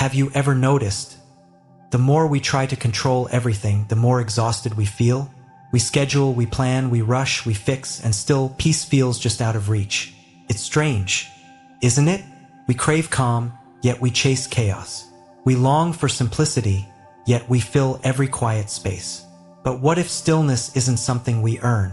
Have you ever noticed? The more we try to control everything, the more exhausted we feel. We schedule, we plan, we rush, we fix, and still peace feels just out of reach. It's strange, isn't it? We crave calm, yet we chase chaos. We long for simplicity, yet we fill every quiet space. But what if stillness isn't something we earn?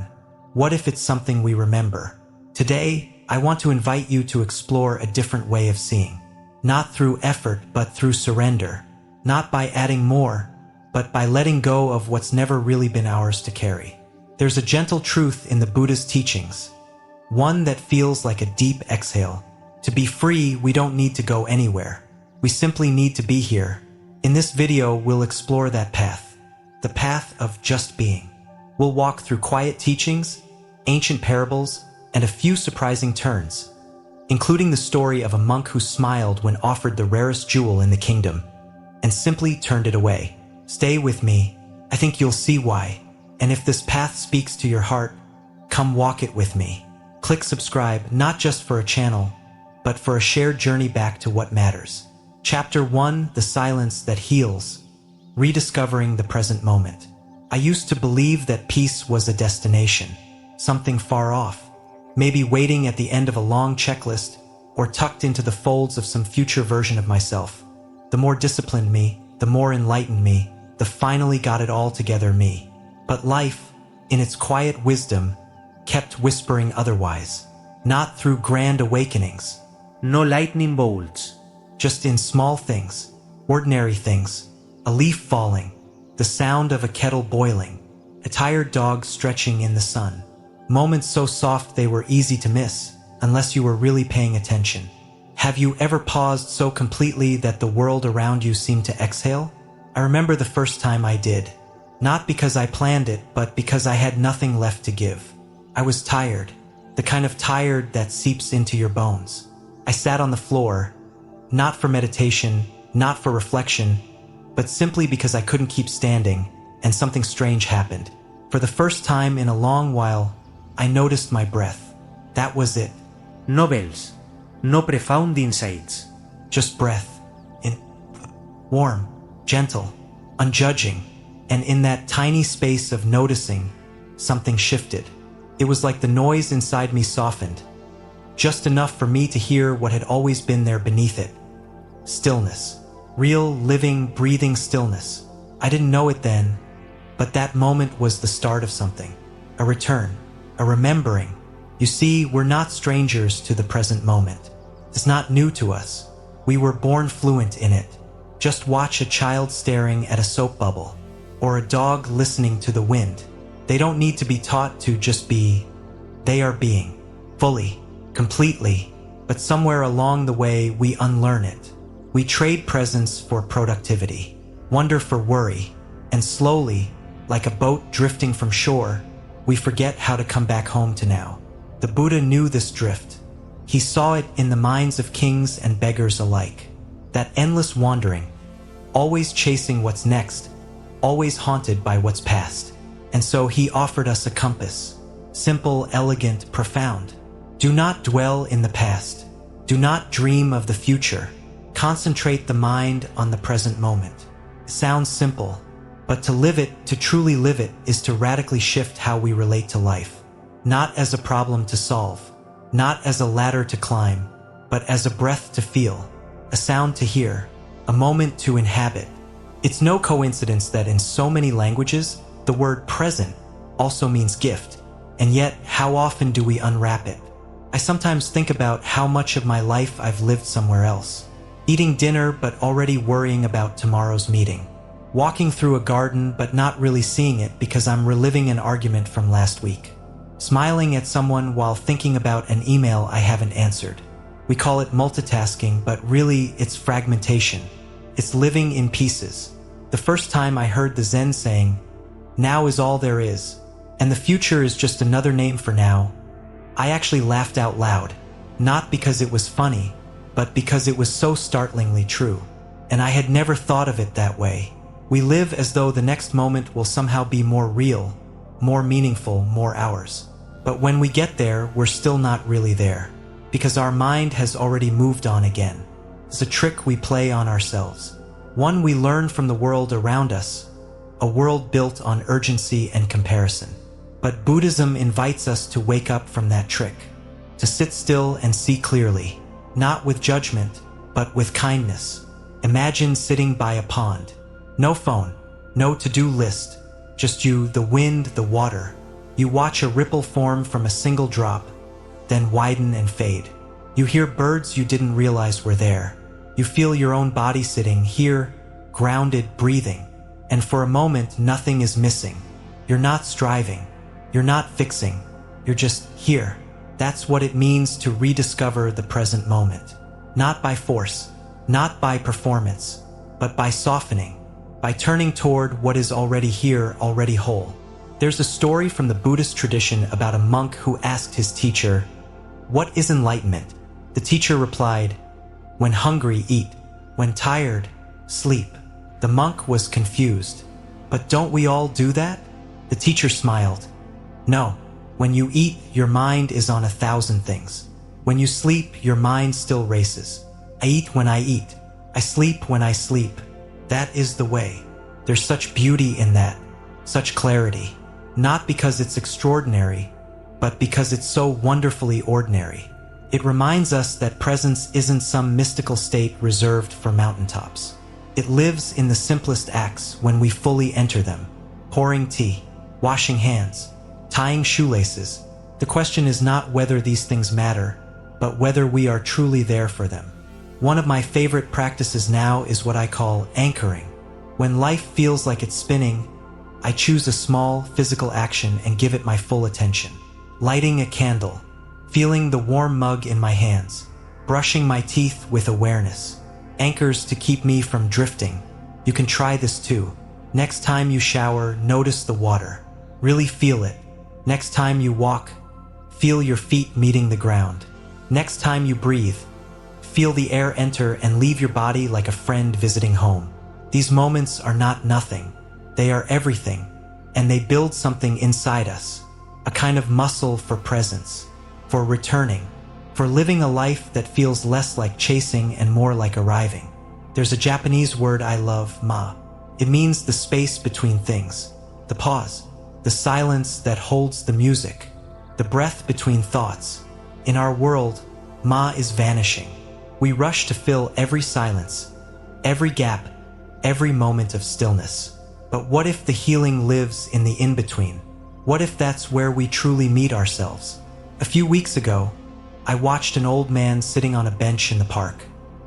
What if it's something we remember? Today, I want to invite you to explore a different way of seeing. Not through effort, but through surrender. Not by adding more, but by letting go of what's never really been ours to carry. There's a gentle truth in the Buddha's teachings, one that feels like a deep exhale. To be free, we don't need to go anywhere. We simply need to be here. In this video, we'll explore that path, the path of just being. We'll walk through quiet teachings, ancient parables, and a few surprising turns, including the story of a monk who smiled when offered the rarest jewel in the kingdom, and simply turned it away. Stay with me. I think you'll see why. And if this path speaks to your heart, come walk it with me. Click subscribe, not just for a channel, but for a shared journey back to what matters. Chapter 1: The Silence That Heals. Rediscovering the Present Moment. I used to believe that peace was a destination, something far off, maybe waiting at the end of a long checklist or tucked into the folds of some future version of myself. The more disciplined me, the more enlightened me, the finally got it all together me. But life, in its quiet wisdom, kept whispering otherwise. Not through grand awakenings. No lightning bolts. Just in small things, ordinary things. A leaf falling, the sound of a kettle boiling, a tired dog stretching in the sun. Moments so soft they were easy to miss, unless you were really paying attention. Have you ever paused so completely that the world around you seemed to exhale? I remember the first time I did. Not because I planned it, but because I had nothing left to give. I was tired, the kind of tired that seeps into your bones. I sat on the floor, not for meditation, not for reflection, but simply because I couldn't keep standing, and something strange happened. For the first time in a long while, I noticed my breath. That was it. No bells, no profound insights. Just breath. Warm, gentle, unjudging. And in that tiny space of noticing, something shifted. It was like the noise inside me softened, just enough for me to hear what had always been there beneath it. Stillness. Real, living, breathing stillness. I didn't know it then, but that moment was the start of something. A return. A remembering. You see, we're not strangers to the present moment. It's not new to us. We were born fluent in it. Just watch a child staring at a soap bubble, or a dog listening to the wind. They don't need to be taught to just be. They are being. Fully. Completely. But somewhere along the way, we unlearn it. We trade presence for productivity, wonder for worry, and slowly, like a boat drifting from shore, we forget how to come back home to now. The Buddha knew this drift. He saw it in the minds of kings and beggars alike. That endless wandering, always chasing what's next, always haunted by what's past. And so he offered us a compass. Simple, elegant, profound. Do not dwell in the past. Do not dream of the future. Concentrate the mind on the present moment. It sounds simple, but to live it, to truly live it, is to radically shift how we relate to life. Not as a problem to solve, not as a ladder to climb, but as a breath to feel, a sound to hear, a moment to inhabit. It's no coincidence that in so many languages, the word present also means gift, and yet how often do we unwrap it? I sometimes think about how much of my life I've lived somewhere else. Eating dinner but already worrying about tomorrow's meeting. Walking through a garden but not really seeing it because I'm reliving an argument from last week. Smiling at someone while thinking about an email I haven't answered. We call it multitasking, but really it's fragmentation. It's living in pieces. The first time I heard the Zen saying, "Now is all there is, and the future is just another name for now," I actually laughed out loud, not because it was funny, but because it was so startlingly true. And I had never thought of it that way. We live as though the next moment will somehow be more real, more meaningful, more ours. But when we get there, we're still not really there, because our mind has already moved on again. is a trick we play on ourselves. One we learn from the world around us, a world built on urgency and comparison. But Buddhism invites us to wake up from that trick, to sit still and see clearly, not with judgment, but with kindness. Imagine sitting by a pond. No phone, no to-do list, just you, the wind, the water. You watch a ripple form from a single drop, then widen and fade. You hear birds you didn't realize were there. You feel your own body sitting here, grounded, breathing. And for a moment, nothing is missing. You're not striving. You're not fixing. You're just here. That's what it means to rediscover the present moment. Not by force, not by performance, but by softening, by turning toward what is already here, already whole. There's a story from the Buddhist tradition about a monk who asked his teacher, "What is enlightenment?" The teacher replied, "When hungry, eat. When tired, sleep." The monk was confused. "But don't we all do that?" The teacher smiled. "No. When you eat, your mind is on 1,000 things. When you sleep, your mind still races. I eat when I eat. I sleep when I sleep. That is the way." There's such beauty in that, such clarity. Not because it's extraordinary, but because it's so wonderfully ordinary. It reminds us that presence isn't some mystical state reserved for mountaintops. It lives in the simplest acts when we fully enter them. Pouring tea, washing hands, tying shoelaces. The question is not whether these things matter, but whether we are truly there for them. One of my favorite practices now is what I call anchoring. When life feels like it's spinning, I choose a small physical action and give it my full attention. Lighting a candle, feeling the warm mug in my hands, brushing my teeth with awareness. Anchors to keep me from drifting. You can try this too. Next time you shower, notice the water. Really feel it. Next time you walk, feel your feet meeting the ground. Next time you breathe, feel the air enter and leave your body like a friend visiting home. These moments are not nothing. They are everything, and they build something inside us, a kind of muscle for presence, for returning, for living a life that feels less like chasing and more like arriving. There's a Japanese word I love, ma. It means the space between things, the pause, the silence that holds the music, the breath between thoughts. In our world, ma is vanishing. We rush to fill every silence, every gap, every moment of stillness. But what if the healing lives in the in-between? What if that's where we truly meet ourselves? A few weeks ago, I watched an old man sitting on a bench in the park.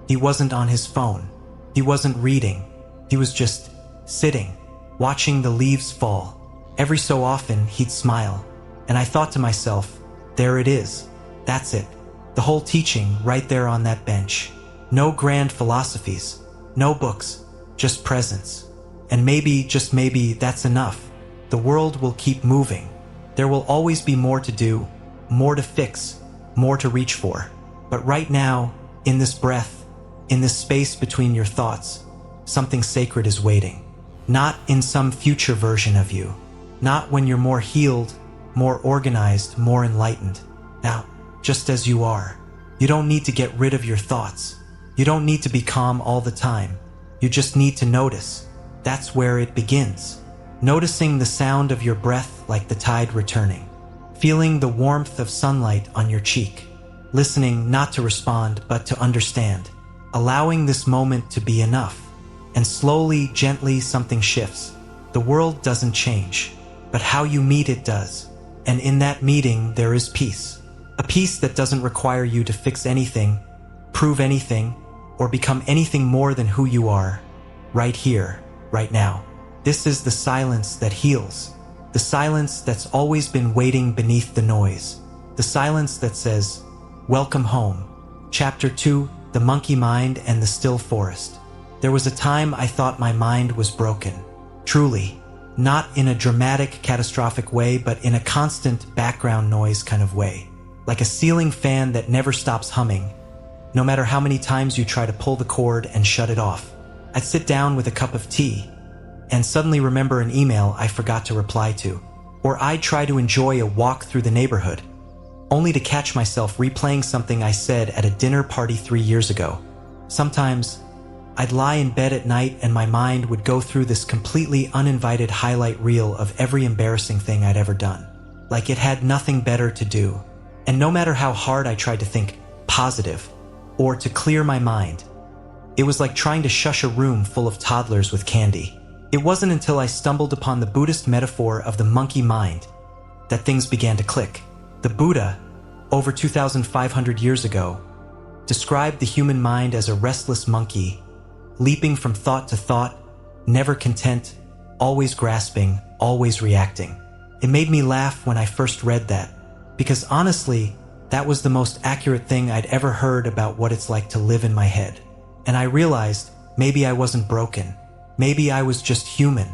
He wasn't on his phone. He wasn't reading. He was just sitting, watching the leaves fall. Every so often, he'd smile. And I thought to myself, there it is. That's it. The whole teaching right there on that bench. No grand philosophies, no books, just presence. And maybe, just maybe, that's enough. The world will keep moving. There will always be more to do, more to fix, more to reach for. But right now, in this breath, in this space between your thoughts, something sacred is waiting. Not in some future version of you. Not when you're more healed, more organized, more enlightened. Now, just as you are. You don't need to get rid of your thoughts. You don't need to be calm all the time. You just need to notice. That's where it begins. Noticing the sound of your breath like the tide returning. Feeling the warmth of sunlight on your cheek. Listening not to respond, but to understand. Allowing this moment to be enough. And slowly, gently, something shifts. The world doesn't change, but how you meet it does. And in that meeting, there is peace. A peace that doesn't require you to fix anything, prove anything, or become anything more than who you are. Right here, right now. This is the silence that heals. The silence that's always been waiting beneath the noise. The silence that says, welcome home. Chapter 2, The Monkey Mind and the Still Forest. There was a time I thought my mind was broken. Truly. Not in a dramatic, catastrophic way, but in a constant background noise kind of way. Like a ceiling fan that never stops humming, no matter how many times you try to pull the cord and shut it off. I'd sit down with a cup of tea, and suddenly remember an email I forgot to reply to. Or I'd try to enjoy a walk through the neighborhood, only to catch myself replaying something I said at a dinner party 3 years ago. Sometimes, I'd lie in bed at night and my mind would go through this completely uninvited highlight reel of every embarrassing thing I'd ever done. Like it had nothing better to do. And no matter how hard I tried to think positive or to clear my mind, it was like trying to shush a room full of toddlers with candy. It wasn't until I stumbled upon the Buddhist metaphor of the monkey mind that things began to click. The Buddha, over 2,500 years ago, described the human mind as a restless monkey, leaping from thought to thought, never content, always grasping, always reacting. It made me laugh when I first read that, because honestly, that was the most accurate thing I'd ever heard about what it's like to live in my head. And I realized maybe I wasn't broken. Maybe I was just human.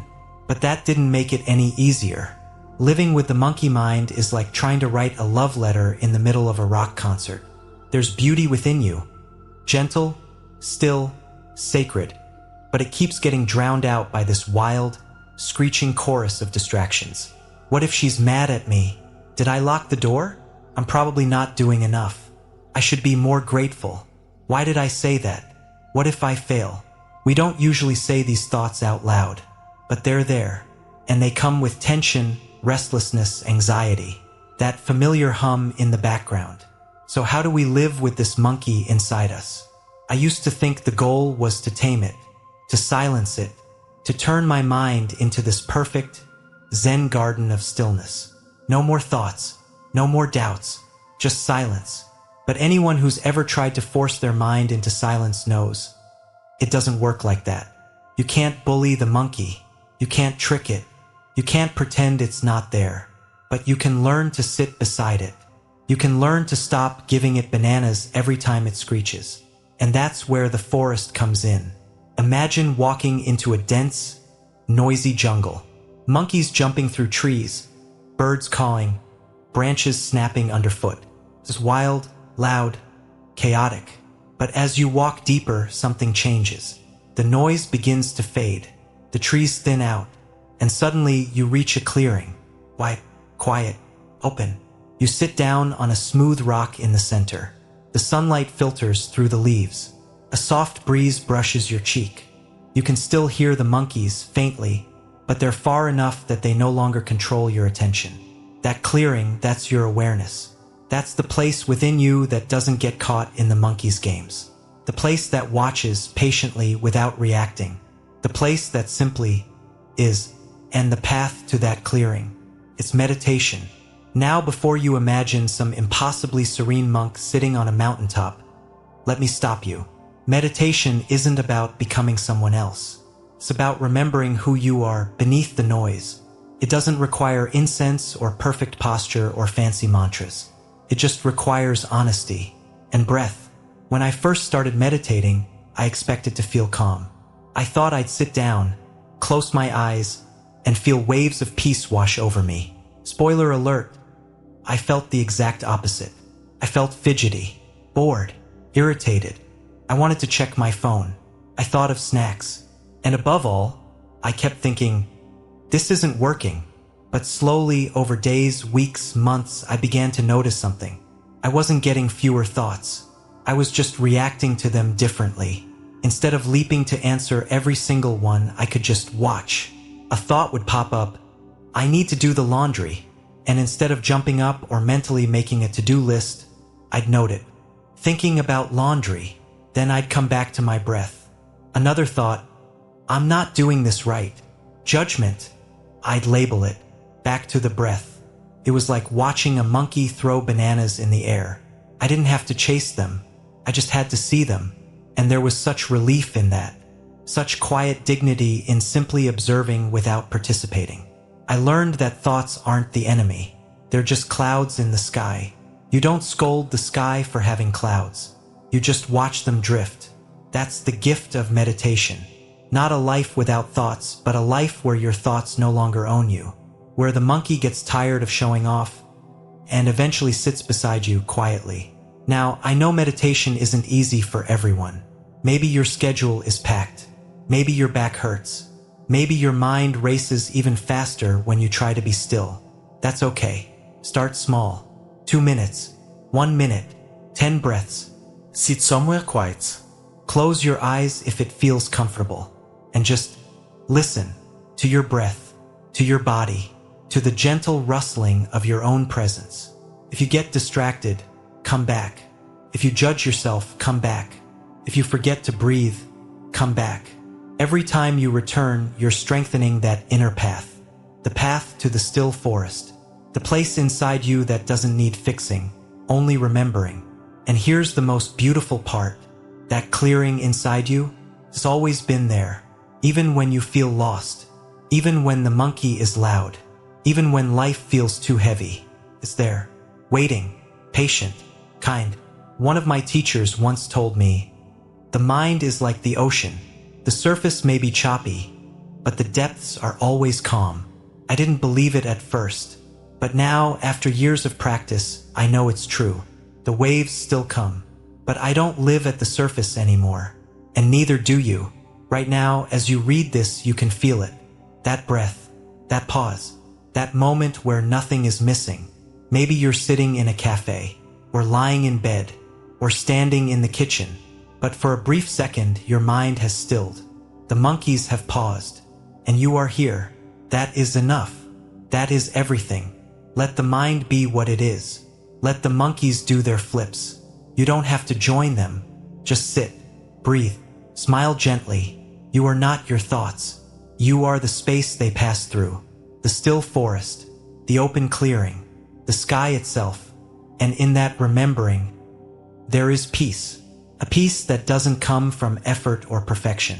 But that didn't make it any easier. Living with the monkey mind is like trying to write a love letter in the middle of a rock concert. There's beauty within you. Gentle, still, sacred. But it keeps getting drowned out by this wild, screeching chorus of distractions. What if she's mad at me? Did I lock the door? I'm probably not doing enough. I should be more grateful. Why did I say that? What if I fail? We don't usually say these thoughts out loud, but they're there, and they come with tension, restlessness, anxiety, that familiar hum in the background. So how do we live with this monkey inside us? I used to think the goal was to tame it, to silence it, to turn my mind into this perfect Zen garden of stillness. No more thoughts, no more doubts, just silence. But anyone who's ever tried to force their mind into silence knows it doesn't work like that. You can't bully the monkey. You can't trick it. You can't pretend it's not there. But you can learn to sit beside it. You can learn to stop giving it bananas every time it screeches. And that's where the forest comes in. Imagine walking into a dense, noisy jungle. Monkeys jumping through trees, birds calling, branches snapping underfoot. It's wild, loud, chaotic. But as you walk deeper, something changes. The noise begins to fade. The trees thin out. And suddenly you reach a clearing. White, quiet, open. You sit down on a smooth rock in the center. The sunlight filters through the leaves. A soft breeze brushes your cheek. You can still hear the monkeys faintly, but they're far enough that they no longer control your attention. That clearing, that's your awareness. That's the place within you that doesn't get caught in the monkey's games. The place that watches patiently without reacting. The place that simply is. And the path to that clearing. It's meditation. Now before you imagine some impossibly serene monk sitting on a mountaintop, let me stop you. Meditation isn't about becoming someone else. It's about remembering who you are beneath the noise. It doesn't require incense or perfect posture or fancy mantras. It just requires honesty and breath. When I first started meditating, I expected to feel calm. I thought I'd sit down, close my eyes, and feel waves of peace wash over me. Spoiler alert, I felt the exact opposite. I felt fidgety, bored, irritated. I wanted to check my phone. I thought of snacks. And above all, I kept thinking, this isn't working. But slowly, over days, weeks, months, I began to notice something. I wasn't getting fewer thoughts. I was just reacting to them differently. Instead of leaping to answer every single one, I could just watch. A thought would pop up, I need to do the laundry. And instead of jumping up or mentally making a to-do list, I'd note it. Thinking about laundry. Then I'd come back to my breath. Another thought, I'm not doing this right. Judgment. I'd label it. Back to the breath. It was like watching a monkey throw bananas in the air. I didn't have to chase them. I just had to see them. And there was such relief in that. Such quiet dignity in simply observing without participating. I learned that thoughts aren't the enemy. They're just clouds in the sky. You don't scold the sky for having clouds. You just watch them drift. That's the gift of meditation. Not a life without thoughts, but a life where your thoughts no longer own you. Where the monkey gets tired of showing off and eventually sits beside you quietly. Now, I know meditation isn't easy for everyone. Maybe your schedule is packed. Maybe your back hurts. Maybe your mind races even faster when you try to be still. That's okay. Start small. 2 minutes. 1 minute. 10 breaths. Sit somewhere quiet. Close your eyes if it feels comfortable, and just listen to your breath, to your body, to the gentle rustling of your own presence. If you get distracted, come back. If you judge yourself, come back. If you forget to breathe, come back. Every time you return, you're strengthening that inner path, the path to the still forest, the place inside you that doesn't need fixing, only remembering. And here's the most beautiful part. That clearing inside you has always been there, even when you feel lost, even when the monkey is loud, even when life feels too heavy. It's there, waiting, patient, kind. One of my teachers once told me, the mind is like the ocean. The surface may be choppy, but the depths are always calm. I didn't believe it at first, but now, after years of practice, I know it's true. The waves still come, but I don't live at the surface anymore, and neither do you. Right now, as you read this, you can feel it. That breath, that pause, that moment where nothing is missing. Maybe you're sitting in a cafe, or lying in bed, or standing in the kitchen, but for a brief second, your mind has stilled. The monkeys have paused, and you are here. That is enough. That is everything. Let the mind be what it is. Let the monkeys do their flips. You don't have to join them. Just sit, breathe, smile gently. You are not your thoughts. You are the space they pass through, the still forest, the open clearing, the sky itself. And in that remembering, there is peace. A peace that doesn't come from effort or perfection,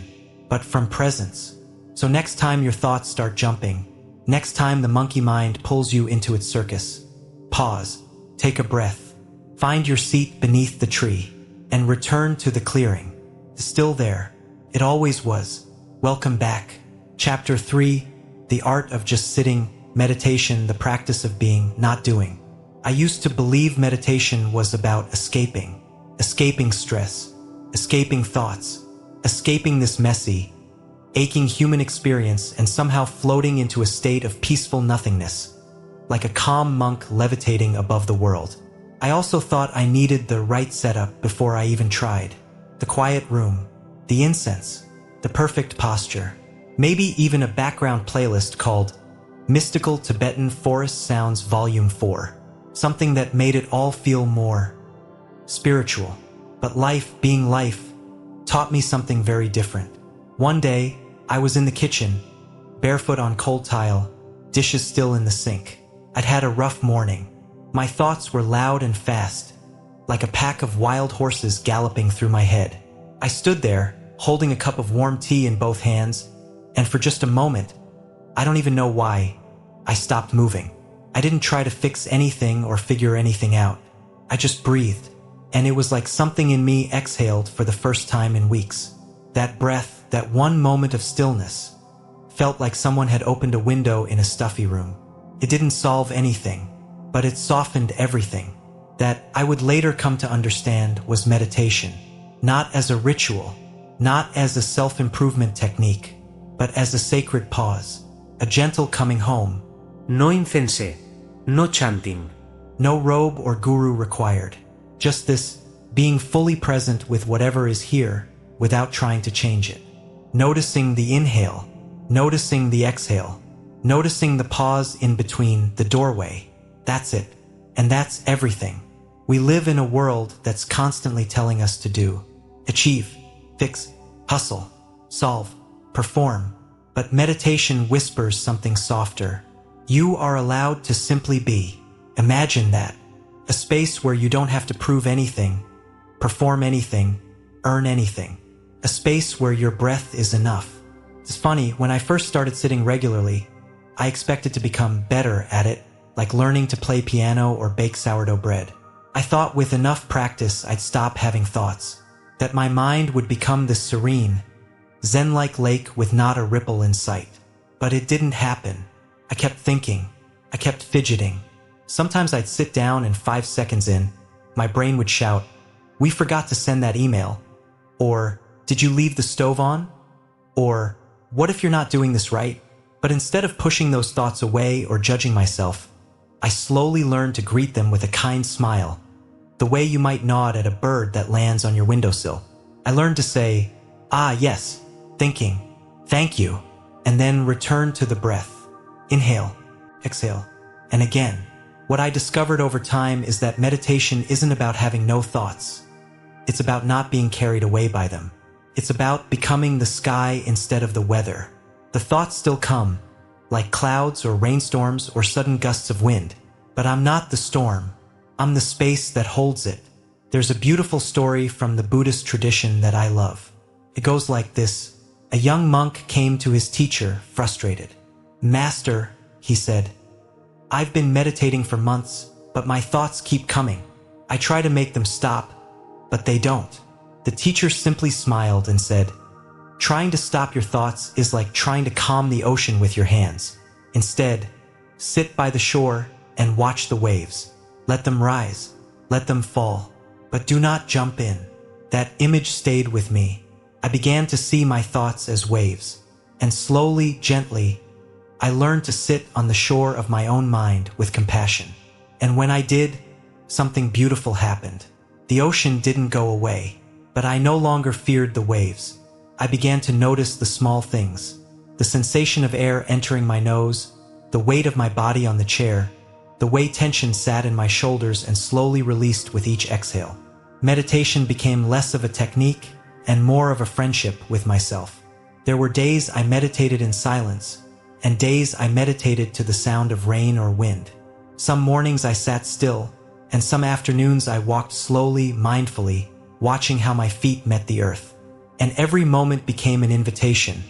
but from presence. So next time your thoughts start jumping, next time the monkey mind pulls you into its circus, pause, take a breath, find your seat beneath the tree, and return to the clearing. It's still there. It always was. Welcome back. Chapter 3, The Art of Just Sitting, Meditation, the Practice of Being, Not Doing. I used to believe meditation was about escaping stress, escaping thoughts, escaping this messy, aching human experience, and somehow floating into a state of peaceful nothingness, like a calm monk levitating above the world. I also thought I needed the right setup before I even tried. The quiet room, the incense, the perfect posture, maybe even a background playlist called Mystical Tibetan Forest Sounds Volume 4, something that made it all feel more spiritual. But life, being life, taught me something very different. One day, I was in the kitchen, barefoot on cold tile, dishes still in the sink. I'd had a rough morning. My thoughts were loud and fast, like a pack of wild horses galloping through my head. I stood there, holding a cup of warm tea in both hands, and for just a moment, I don't even know why, I stopped moving. I didn't try to fix anything or figure anything out. I just breathed, and it was like something in me exhaled for the first time in weeks. That breath, that one moment of stillness, felt like someone had opened a window in a stuffy room. It didn't solve anything, but it softened everything. That, I would later come to understand, was meditation. Not as a ritual, not as a self-improvement technique, but as a sacred pause, a gentle coming home. No incense, no chanting. No robe or guru required. Just this, being fully present with whatever is here, without trying to change it. Noticing the inhale, noticing the exhale, noticing the pause in between, the doorway. That's it. And that's everything. We live in a world that's constantly telling us to do, achieve, fix, hustle, solve, perform. But meditation whispers something softer. You are allowed to simply be. Imagine that. A space where you don't have to prove anything, perform anything, earn anything. A space where your breath is enough. It's funny, when I first started sitting regularly, I expected to become better at it, like learning to play piano or bake sourdough bread. I thought with enough practice I'd stop having thoughts, that my mind would become this serene, zen-like lake with not a ripple in sight. But it didn't happen. I kept thinking. I kept fidgeting. Sometimes I'd sit down and 5 seconds in, my brain would shout, "We forgot to send that email." Or, "Did you leave the stove on?" Or, "What if you're not doing this right?" But instead of pushing those thoughts away or judging myself, I slowly learned to greet them with a kind smile, the way you might nod at a bird that lands on your windowsill. I learned to say, ah, yes, thinking, thank you, and then return to the breath. Inhale, exhale, and again. What I discovered over time is that meditation isn't about having no thoughts. It's about not being carried away by them. It's about becoming the sky instead of the weather. The thoughts still come, like clouds or rainstorms or sudden gusts of wind, but I'm not the storm. I'm the space that holds it. There's a beautiful story from the Buddhist tradition that I love. It goes like this. A young monk came to his teacher, frustrated. "Master," he said, "I've been meditating for months, but my thoughts keep coming. I try to make them stop, but they don't." The teacher simply smiled and said, "Trying to stop your thoughts is like trying to calm the ocean with your hands. Instead, sit by the shore and watch the waves. Let them rise, let them fall, but do not jump in." That image stayed with me. I began to see my thoughts as waves, and slowly, gently, I learned to sit on the shore of my own mind with compassion. And when I did, something beautiful happened. The ocean didn't go away, but I no longer feared the waves. I began to notice the small things, the sensation of air entering my nose, the weight of my body on the chair, the way tension sat in my shoulders and slowly released with each exhale. Meditation became less of a technique and more of a friendship with myself. There were days I meditated in silence, and days I meditated to the sound of rain or wind. Some mornings I sat still, and some afternoons I walked slowly, mindfully, watching how my feet met the earth. And every moment became an invitation,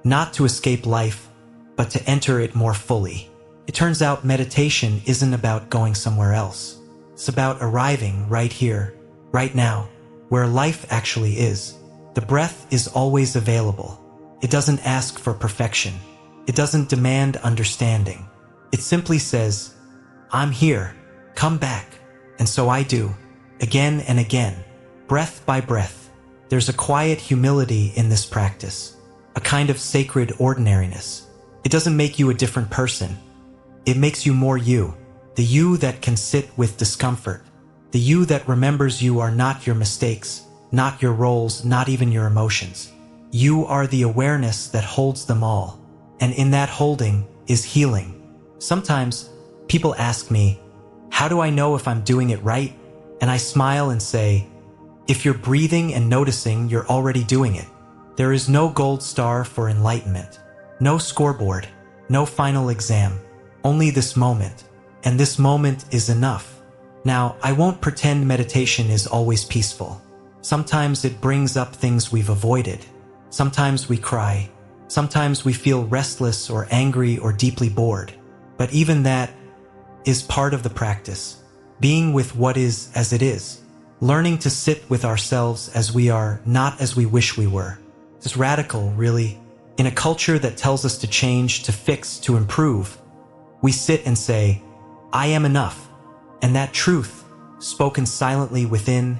not to escape life, but to enter it more fully. It turns out meditation isn't about going somewhere else. It's about arriving right here, right now, where life actually is. The breath is always available. It doesn't ask for perfection. It doesn't demand understanding. It simply says, "I'm here, come back." And so I do, again and again, breath by breath. There's a quiet humility in this practice, a kind of sacred ordinariness. It doesn't make you a different person. It makes you more you, the you that can sit with discomfort, the you that remembers you are not your mistakes, not your roles, not even your emotions. You are the awareness that holds them all. And in that holding is healing. Sometimes people ask me, how do I know if I'm doing it right? And I smile and say, if you're breathing and noticing, you're already doing it. There is no gold star for enlightenment, no scoreboard, no final exam, only this moment. And this moment is enough. Now, I won't pretend meditation is always peaceful. Sometimes it brings up things we've avoided. Sometimes we cry. Sometimes we feel restless or angry or deeply bored. But even that is part of the practice. Being with what is as it is. Learning to sit with ourselves as we are, not as we wish we were. It's radical, really. In a culture that tells us to change, to fix, to improve, we sit and say, I am enough. And that truth, spoken silently within,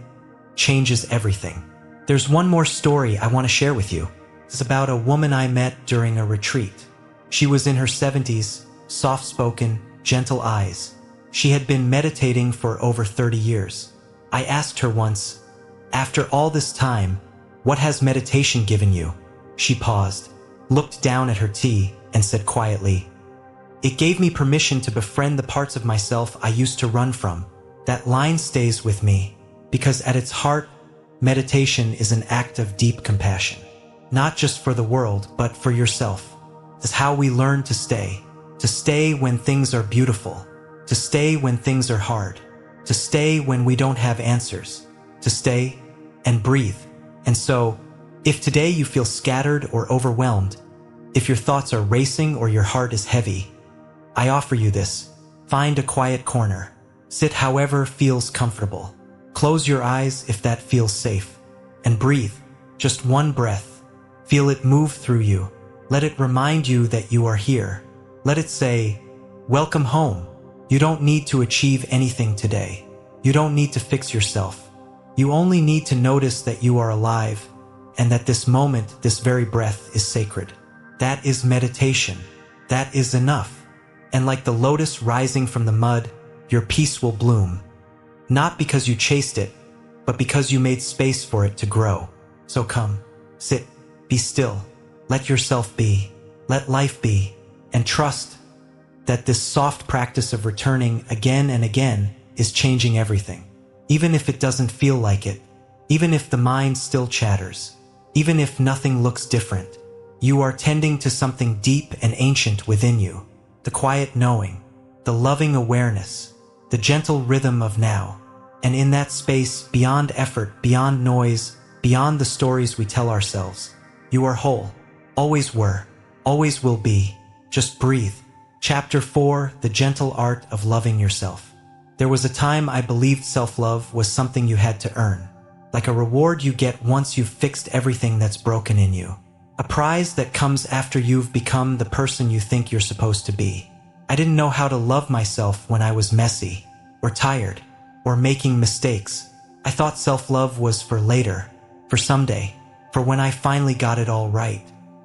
changes everything. There's one more story I want to share with you. It's about a woman I met during a retreat. She was in her 70s, soft-spoken, gentle eyes. She had been meditating for over 30 years. I asked her once, after all this time, what has meditation given you? She paused, looked down at her tea, and said quietly, it gave me permission to befriend the parts of myself I used to run from. That line stays with me, because at its heart, meditation is an act of deep compassion. Not just for the world, but for yourself. It's how we learn to stay when things are beautiful, to stay when things are hard, to stay when we don't have answers, to stay and breathe. And so, if today you feel scattered or overwhelmed, if your thoughts are racing or your heart is heavy, I offer you this. Find a quiet corner. Sit however feels comfortable. Close your eyes if that feels safe. And breathe. Just one breath. Feel it move through you. Let it remind you that you are here. Let it say, welcome home. You don't need to achieve anything today. You don't need to fix yourself. You only need to notice that you are alive and that this moment, this very breath is sacred. That is meditation. That is enough. And like the lotus rising from the mud, your peace will bloom. Not because you chased it, but because you made space for it to grow. So come, sit, be still, let yourself be, let life be, and trust that this soft practice of returning again and again is changing everything. Even if it doesn't feel like it, even if the mind still chatters, even if nothing looks different, you are tending to something deep and ancient within you. The quiet knowing, the loving awareness, the gentle rhythm of now. And in that space, beyond effort, beyond noise, beyond the stories we tell ourselves, you are whole, always were, always will be. Just breathe. Chapter 4, The Gentle Art of Loving Yourself. There was a time I believed self-love was something you had to earn, like a reward you get once you've fixed everything that's broken in you. A prize that comes after you've become the person you think you're supposed to be. I didn't know how to love myself when I was messy, or tired, or making mistakes. I thought self-love was for later, for someday, for when I finally got it all right.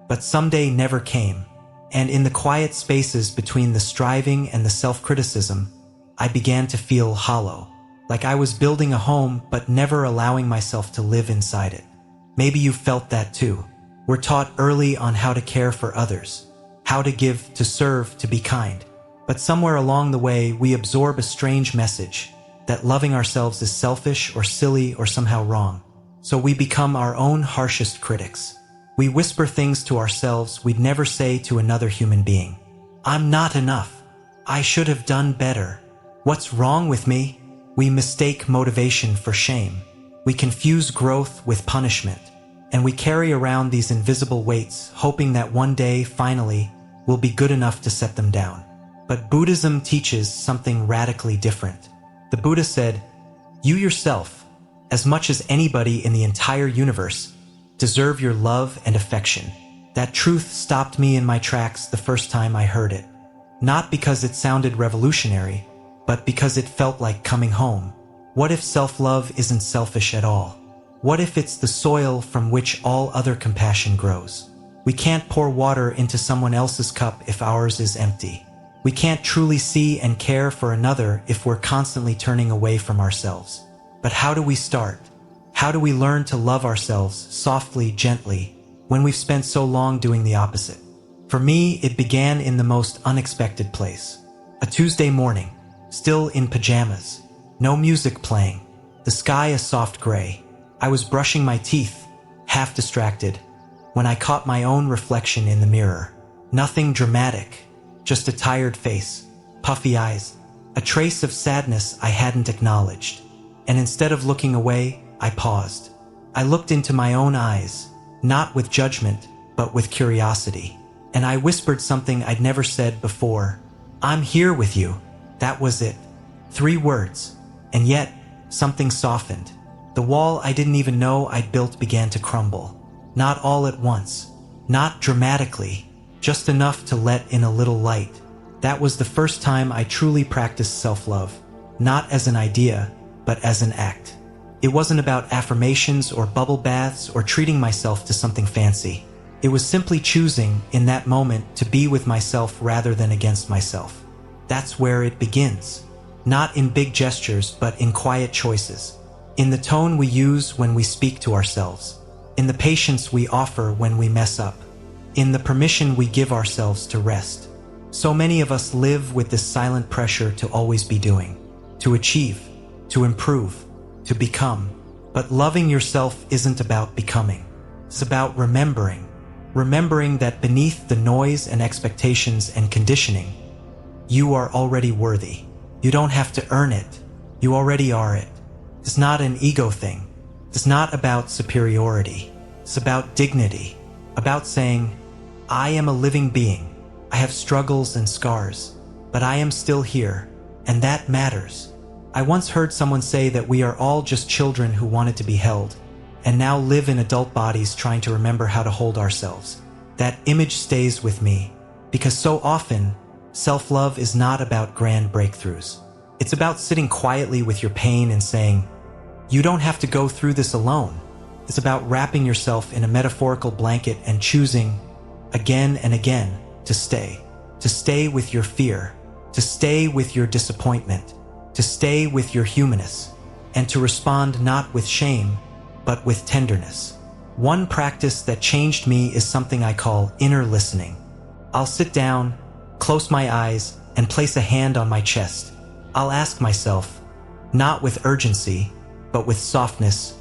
But someday never came. And in the quiet spaces between the striving and the self-criticism, I began to feel hollow, like I was building a home but never allowing myself to live inside it. Maybe you felt that too. We're taught early on how to care for others, how to give, to serve, to be kind. But somewhere along the way, we absorb a strange message that loving ourselves is selfish or silly or somehow wrong. So we become our own harshest critics. We whisper things to ourselves we'd never say to another human being. I'm not enough. I should have done better. What's wrong with me? We mistake motivation for shame. We confuse growth with punishment. And we carry around these invisible weights, hoping that one day, finally, we'll be good enough to set them down. But Buddhism teaches something radically different. The Buddha said, you yourself, as much as anybody in the entire universe, deserve your love and affection. That truth stopped me in my tracks the first time I heard it. Not because it sounded revolutionary, but because it felt like coming home. What if self-love isn't selfish at all? What if it's the soil from which all other compassion grows? We can't pour water into someone else's cup if ours is empty. We can't truly see and care for another if we're constantly turning away from ourselves. But how do we start? How do we learn to love ourselves softly, gently, when we've spent so long doing the opposite? For me, it began in the most unexpected place. A Tuesday morning, still in pajamas, no music playing, the sky a soft gray. I was brushing my teeth, half distracted, when I caught my own reflection in the mirror. Nothing dramatic, just a tired face, puffy eyes, a trace of sadness I hadn't acknowledged. And instead of looking away, I paused. I looked into my own eyes, not with judgment, but with curiosity. And I whispered something I'd never said before. I'm here with you. That was it. 3 words. And yet, something softened. The wall I didn't even know I'd built began to crumble. Not all at once. Not dramatically. Just enough to let in a little light. That was the first time I truly practiced self-love. Not as an idea, but as an act. It wasn't about affirmations or bubble baths or treating myself to something fancy. It was simply choosing, in that moment, to be with myself rather than against myself. That's where it begins. Not in big gestures, but in quiet choices. In the tone we use when we speak to ourselves. In the patience we offer when we mess up. In the permission we give ourselves to rest. So many of us live with this silent pressure to always be doing, to achieve, to improve, to become. But loving yourself isn't about becoming. It's about remembering. Remembering that beneath the noise and expectations and conditioning, you are already worthy. You don't have to earn it. You already are it. It's not an ego thing. It's not about superiority. It's about dignity. About saying, I am a living being. I have struggles and scars, but I am still here, and that matters. I once heard someone say that we are all just children who wanted to be held, and now live in adult bodies trying to remember how to hold ourselves. That image stays with me, because so often, self-love is not about grand breakthroughs. It's about sitting quietly with your pain and saying, you don't have to go through this alone. It's about wrapping yourself in a metaphorical blanket and choosing, again and again, to stay with your fear, to stay with your disappointment, to stay with your humanness, and to respond not with shame, but with tenderness. One practice that changed me is something I call inner listening. I'll sit down, close my eyes, and place a hand on my chest. I'll ask myself, not with urgency, but with softness,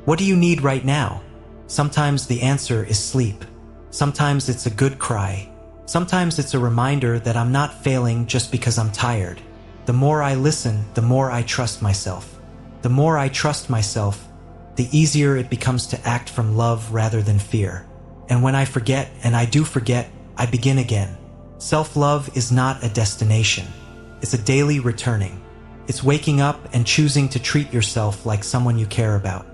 what do you need right now? Sometimes the answer is sleep. Sometimes it's a good cry. Sometimes it's a reminder that I'm not failing just because I'm tired. The more I listen, the more I trust myself. The more I trust myself, the easier it becomes to act from love rather than fear. And when I forget, and I do forget, I begin again. Self-love is not a destination. It's a daily returning. It's waking up and choosing to treat yourself like someone you care about.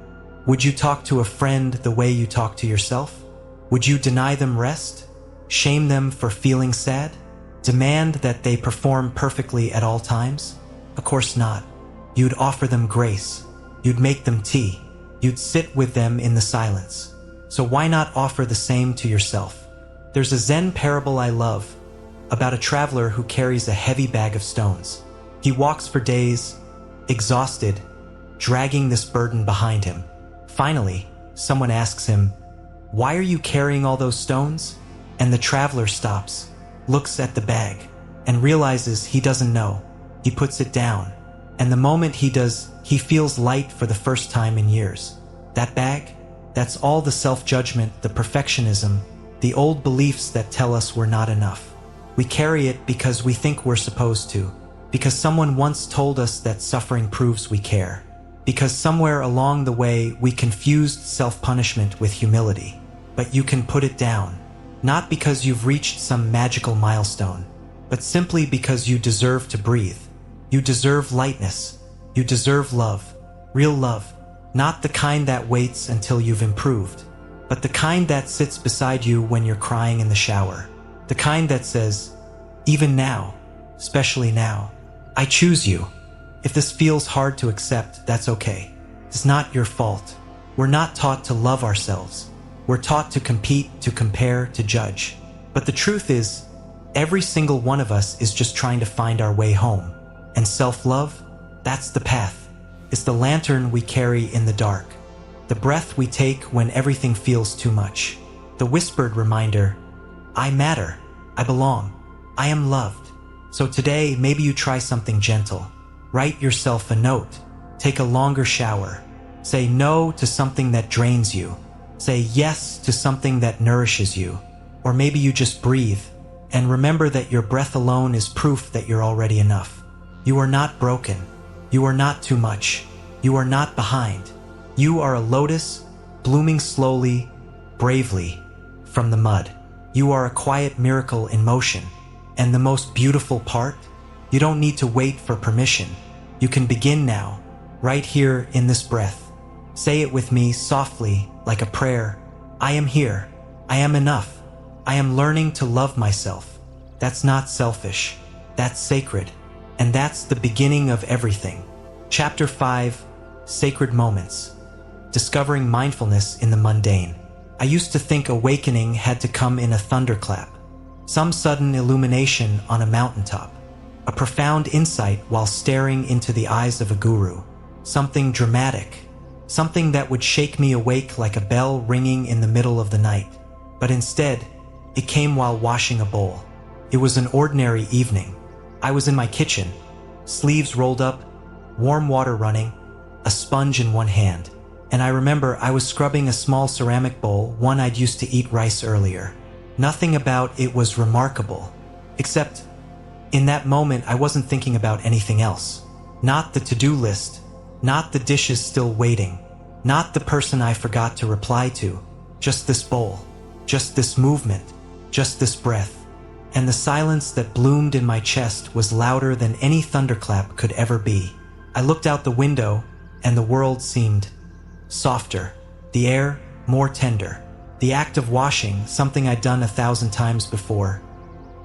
Would you talk to a friend the way you talk to yourself? Would you deny them rest? Shame them for feeling sad? Demand that they perform perfectly at all times? Of course not. You'd offer them grace. You'd make them tea. You'd sit with them in the silence. So why not offer the same to yourself? There's a Zen parable I love about a traveler who carries a heavy bag of stones. He walks for days, exhausted, dragging this burden behind him. Finally, someone asks him, "Why are you carrying all those stones?" And the traveler stops, looks at the bag, and realizes he doesn't know. He puts it down, and the moment he does, he feels light for the first time in years. That bag? That's all the self-judgment, the perfectionism, the old beliefs that tell us we're not enough. We carry it because we think we're supposed to, because someone once told us that suffering proves we care, because somewhere along the way we confused self-punishment with humility. But you can put it down, not because you've reached some magical milestone, but simply because you deserve to breathe. You deserve lightness. You deserve love. Real love. Not the kind that waits until you've improved, but the kind that sits beside you when you're crying in the shower. The kind that says, even now, especially now, I choose you. If this feels hard to accept, that's okay. It's not your fault. We're not taught to love ourselves. We're taught to compete, to compare, to judge. But the truth is, every single one of us is just trying to find our way home. And self-love, that's the path. It's the lantern we carry in the dark. The breath we take when everything feels too much. The whispered reminder, I matter. I belong. I am loved. So today, maybe you try something gentle. Write yourself a note. Take a longer shower. Say no to something that drains you. Say yes to something that nourishes you. Or maybe you just breathe and remember that your breath alone is proof that you're already enough. You are not broken. You are not too much. You are not behind. You are a lotus blooming slowly, bravely from the mud. You are a quiet miracle in motion. And the most beautiful part? You don't need to wait for permission. You can begin now, right here in this breath. Say it with me softly, like a prayer. I am here. I am enough. I am learning to love myself. That's not selfish. That's sacred. And that's the beginning of everything. Chapter 5, Sacred Moments. Discovering mindfulness in the mundane. I used to think awakening had to come in a thunderclap. Some sudden illumination on a mountaintop. A profound insight while staring into the eyes of a guru. Something dramatic. Something that would shake me awake like a bell ringing in the middle of the night. But instead, it came while washing a bowl. It was an ordinary evening. I was in my kitchen, sleeves rolled up, warm water running, a sponge in one hand. And I remember I was scrubbing a small ceramic bowl, one I'd used to eat rice earlier. Nothing about it was remarkable, except in that moment I wasn't thinking about anything else. Not the to-do list, not the dishes still waiting, not the person I forgot to reply to, just this bowl, just this movement, just this breath. And the silence that bloomed in my chest was louder than any thunderclap could ever be. I looked out the window, and the world seemed softer, the air more tender. The act of washing, something I'd done 1,000 times before,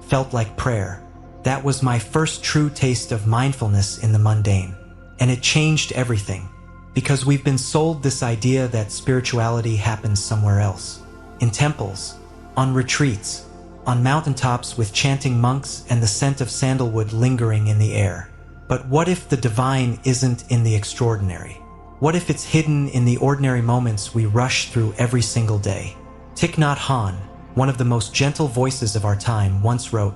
felt like prayer. That was my first true taste of mindfulness in the mundane. And it changed everything, because we've been sold this idea that spirituality happens somewhere else. In temples, on retreats, on mountaintops with chanting monks and the scent of sandalwood lingering in the air. But what if the divine isn't in the extraordinary? What if it's hidden in the ordinary moments we rush through every single day? Thich Nhat Hanh, one of the most gentle voices of our time, once wrote,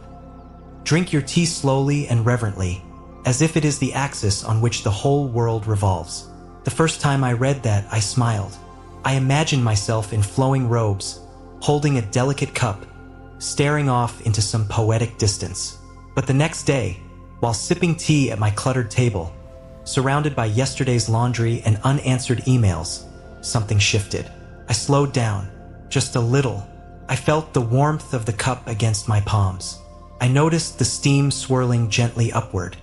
"Drink your tea slowly and reverently, as if it is the axis on which the whole world revolves." The first time I read that, I smiled. I imagined myself in flowing robes, holding a delicate cup, staring off into some poetic distance. But the next day, while sipping tea at my cluttered table, surrounded by yesterday's laundry and unanswered emails, something shifted. I slowed down, just a little. I felt the warmth of the cup against my palms. I noticed the steam swirling gently upward.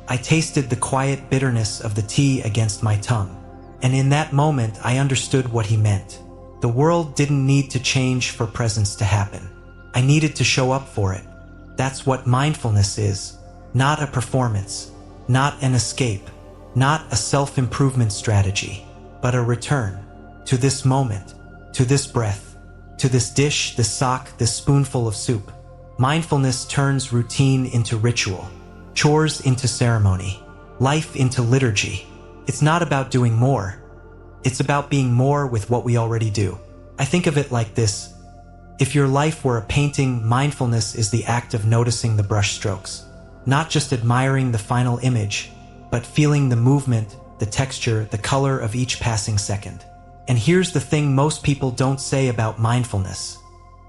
I tasted the quiet bitterness of the tea against my tongue. And in that moment, I understood what he meant. The world didn't need to change for presence to happen. I needed to show up for it. That's what mindfulness is. Not a performance, not an escape, not a self-improvement strategy, but a return to this moment, to this breath, to this dish, this sock, this spoonful of soup. Mindfulness turns routine into ritual, chores into ceremony, life into liturgy. It's not about doing more. It's about being more with what we already do. I think of it like this. If your life were a painting, mindfulness is the act of noticing the brush strokes, not just admiring the final image, but feeling the movement, the texture, the color of each passing second. And here's the thing most people don't say about mindfulness.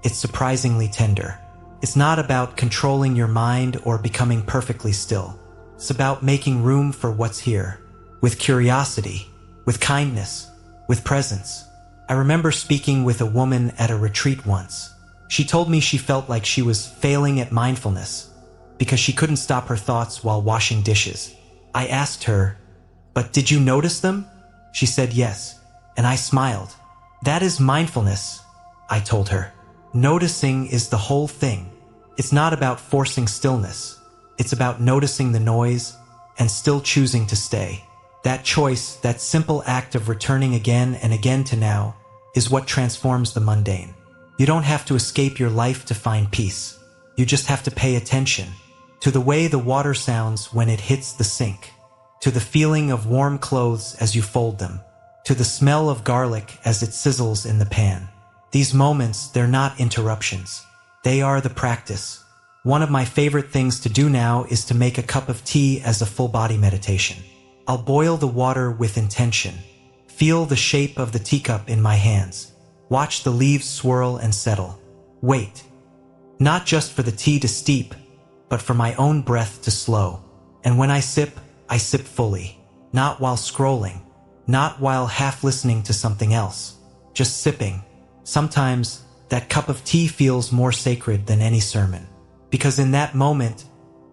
It's surprisingly tender. It's not about controlling your mind or becoming perfectly still. It's about making room for what's here, with curiosity, with kindness, with presence. I remember speaking with a woman at a retreat once. She told me she felt like she was failing at mindfulness because she couldn't stop her thoughts while washing dishes. I asked her, "But did you notice them?" She said yes, and I smiled. "That is mindfulness," I told her. Noticing is the whole thing. It's not about forcing stillness. It's about noticing the noise and still choosing to stay. That choice, that simple act of returning again and again to now, is what transforms the mundane. You don't have to escape your life to find peace. You just have to pay attention to the way the water sounds when it hits the sink, to the feeling of warm clothes as you fold them, to the smell of garlic as it sizzles in the pan. These moments, they're not interruptions. They are the practice. One of my favorite things to do now is to make a cup of tea as a full-body meditation. I'll boil the water with intention, feel the shape of the teacup in my hands, watch the leaves swirl and settle. Wait, not just for the tea to steep, but for my own breath to slow. And when I sip fully, not while scrolling, not while half listening to something else, just sipping. Sometimes that cup of tea feels more sacred than any sermon, because in that moment,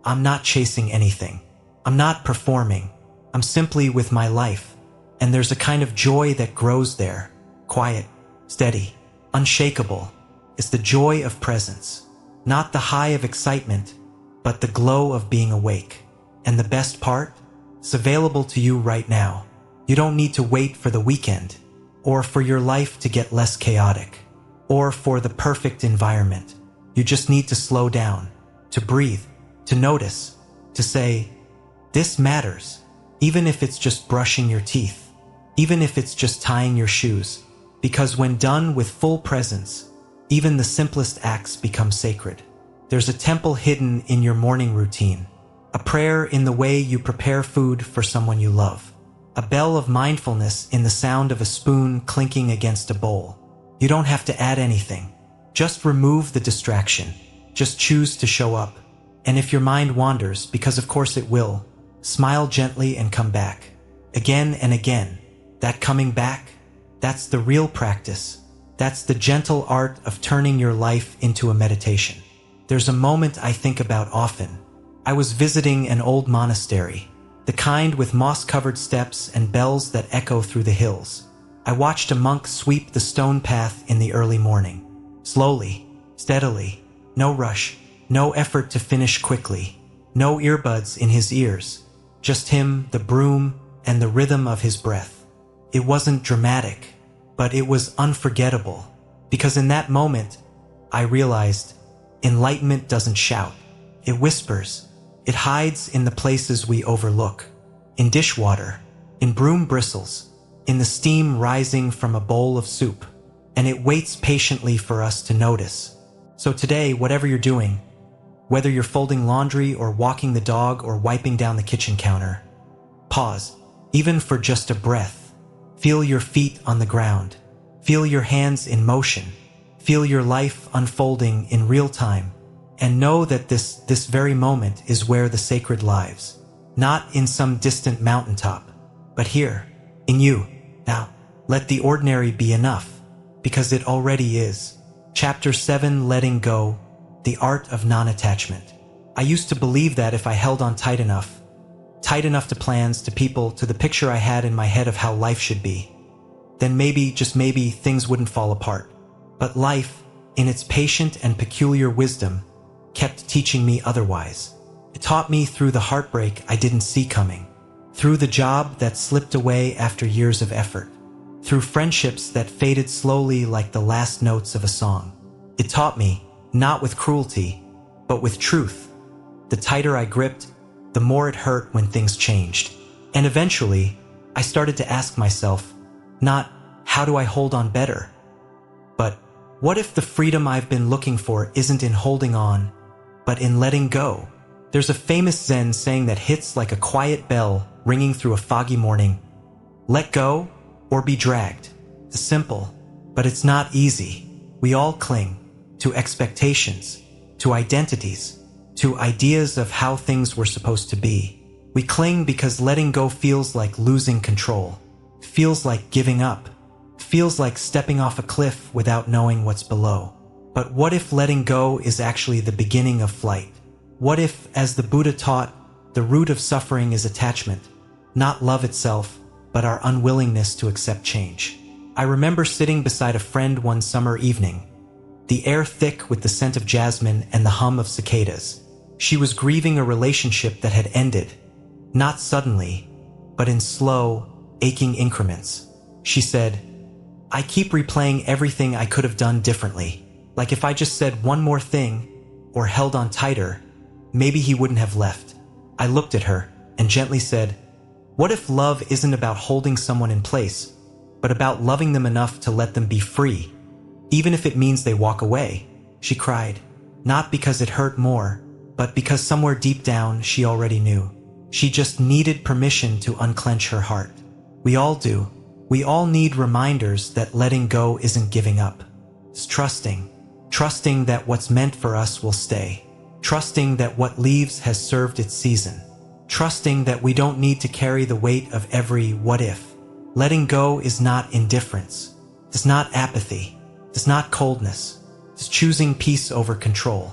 I'm not chasing anything. I'm not performing. I'm simply with my life, and there's a kind of joy that grows there, quiet, steady, unshakable. It's the joy of presence, not the high of excitement, but the glow of being awake. And the best part? It's available to you right now. You don't need to wait for the weekend, or for your life to get less chaotic, or for the perfect environment. You just need to slow down, to breathe, to notice, to say, "This matters." Even if it's just brushing your teeth, even if it's just tying your shoes, because when done with full presence, even the simplest acts become sacred. There's a temple hidden in your morning routine, a prayer in the way you prepare food for someone you love, a bell of mindfulness in the sound of a spoon clinking against a bowl. You don't have to add anything. Just remove the distraction. Just choose to show up. And if your mind wanders, because of course it will, smile gently and come back. Again and again. That coming back, that's the real practice. That's the gentle art of turning your life into a meditation. There's a moment I think about often. I was visiting an old monastery, the kind with moss-covered steps and bells that echo through the hills. I watched a monk sweep the stone path in the early morning. Slowly, steadily, no rush, no effort to finish quickly, no earbuds in his ears. Just him, the broom, and the rhythm of his breath. It wasn't dramatic, but it was unforgettable, because in that moment, I realized enlightenment doesn't shout. It whispers. It hides in the places we overlook. In dishwater, in broom bristles, in the steam rising from a bowl of soup, and it waits patiently for us to notice. So today, whatever you're doing, whether you're folding laundry or walking the dog or wiping down the kitchen counter, pause, even for just a breath. Feel your feet on the ground. Feel your hands in motion. Feel your life unfolding in real time. And know that this very moment is where the sacred lives. Not in some distant mountaintop, but here, in you. Now, let the ordinary be enough, because it already is. Chapter 7, Letting Go, the Art of Non-Attachment. I used to believe that if I held on tight enough to plans, to people, to the picture I had in my head of how life should be, then maybe, just maybe, things wouldn't fall apart. But life, in its patient and peculiar wisdom, kept teaching me otherwise. It taught me through the heartbreak I didn't see coming, through the job that slipped away after years of effort, through friendships that faded slowly like the last notes of a song. It taught me, not with cruelty, but with truth. The tighter I gripped, the more it hurt when things changed. And eventually, I started to ask myself, not, how do I hold on better? But, what if the freedom I've been looking for isn't in holding on, but in letting go? There's a famous Zen saying that hits like a quiet bell ringing through a foggy morning. Let go, or be dragged. It's simple, but it's not easy. We all cling to expectations, to identities, to ideas of how things were supposed to be. We cling because letting go feels like losing control, feels like giving up, feels like stepping off a cliff without knowing what's below. But what if letting go is actually the beginning of flight? What if, as the Buddha taught, the root of suffering is attachment, not love itself, but our unwillingness to accept change? I remember sitting beside a friend one summer evening, the air thick with the scent of jasmine and the hum of cicadas. She was grieving a relationship that had ended, not suddenly, but in slow, aching increments. She said, I keep replaying everything I could have done differently. Like if I just said one more thing, or held on tighter, maybe he wouldn't have left. I looked at her and gently said, what if love isn't about holding someone in place, but about loving them enough to let them be free, even if it means they walk away? She cried, not because it hurt more, but because somewhere deep down she already knew. She just needed permission to unclench her heart. We all do. We all need reminders that letting go isn't giving up. It's trusting that what's meant for us will stay. Trusting that what leaves has served its season. Trusting that we don't need to carry the weight of every what if. Letting go is not indifference. It's not apathy. It's not coldness. It's choosing peace over control.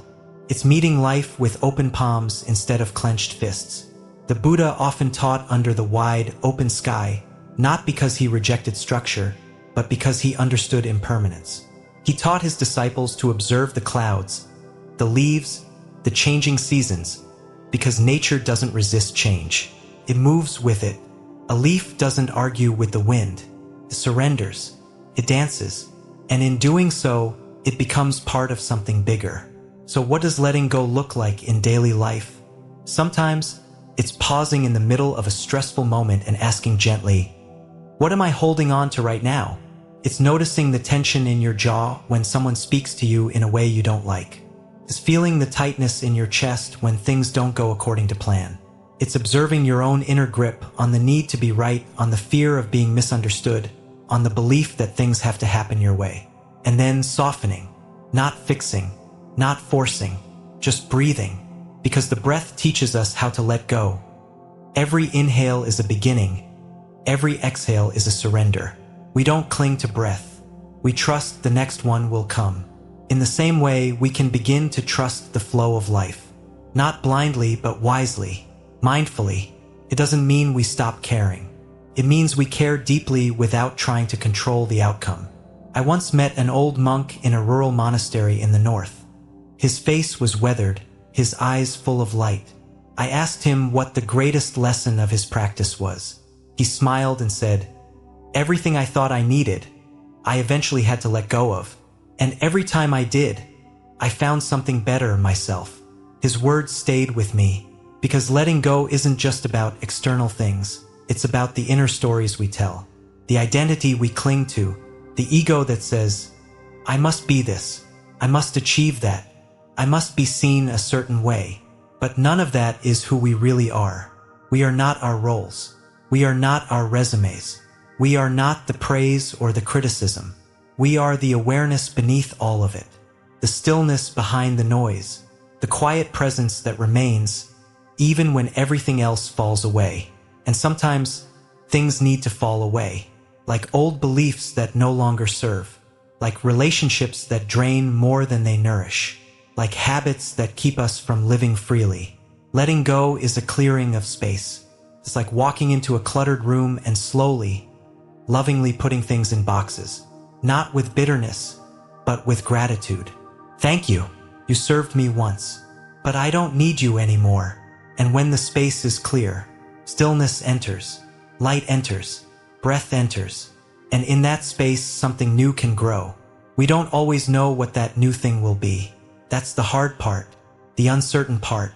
It's meeting life with open palms instead of clenched fists. The Buddha often taught under the wide, open sky, not because he rejected structure, but because he understood impermanence. He taught his disciples to observe the clouds, the leaves, the changing seasons, because nature doesn't resist change. It moves with it. A leaf doesn't argue with the wind. It surrenders. It dances. And in doing so, it becomes part of something bigger. So what does letting go look like in daily life? Sometimes, it's pausing in the middle of a stressful moment and asking gently, what am I holding on to right now? It's noticing the tension in your jaw when someone speaks to you in a way you don't like. It's feeling the tightness in your chest when things don't go according to plan. It's observing your own inner grip on the need to be right, on the fear of being misunderstood, on the belief that things have to happen your way. And then softening, not fixing, not forcing, just breathing, because the breath teaches us how to let go. Every inhale is a beginning. Every exhale is a surrender. We don't cling to breath. We trust the next one will come. In the same way, we can begin to trust the flow of life. Not blindly, but wisely, mindfully. It doesn't mean we stop caring. It means we care deeply without trying to control the outcome. I once met an old monk in a rural monastery in the north. His face was weathered, his eyes full of light. I asked him what the greatest lesson of his practice was. He smiled and said, everything I thought I needed, I eventually had to let go of. And every time I did, I found something better myself. His words stayed with me, because letting go isn't just about external things. It's about the inner stories we tell. the identity we cling to, the ego that says, I must be this, I must achieve that, I must be seen a certain way. But none of that is who we really are. We are not our roles. We are not our resumes. We are not the praise or the criticism. We are the awareness beneath all of it, the stillness behind the noise, the quiet presence that remains even when everything else falls away. And sometimes things need to fall away, like old beliefs that no longer serve, like relationships that drain more than they nourish, like habits that keep us from living freely. Letting go is a clearing of space. It's like walking into a cluttered room and slowly, lovingly putting things in boxes, not with bitterness, but with gratitude. Thank you. You served me once, but I don't need you anymore. And when the space is clear, stillness enters, light enters, breath enters, and in that space something new can grow. We don't always know what that new thing will be. That's the hard part, the uncertain part,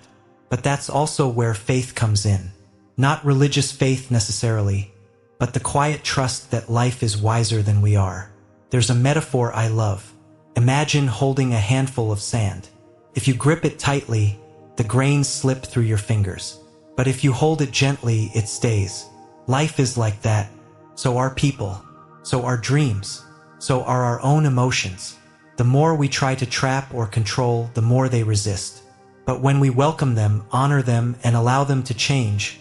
but that's also where faith comes in. Not religious faith necessarily, but the quiet trust that life is wiser than we are. There's a metaphor I love. Imagine holding a handful of sand. If you grip it tightly, the grains slip through your fingers. But if you hold it gently, it stays. Life is like that. So are people. So are dreams. So are our own emotions. The more we try to trap or control, the more they resist. But when we welcome them, honor them, and allow them to change,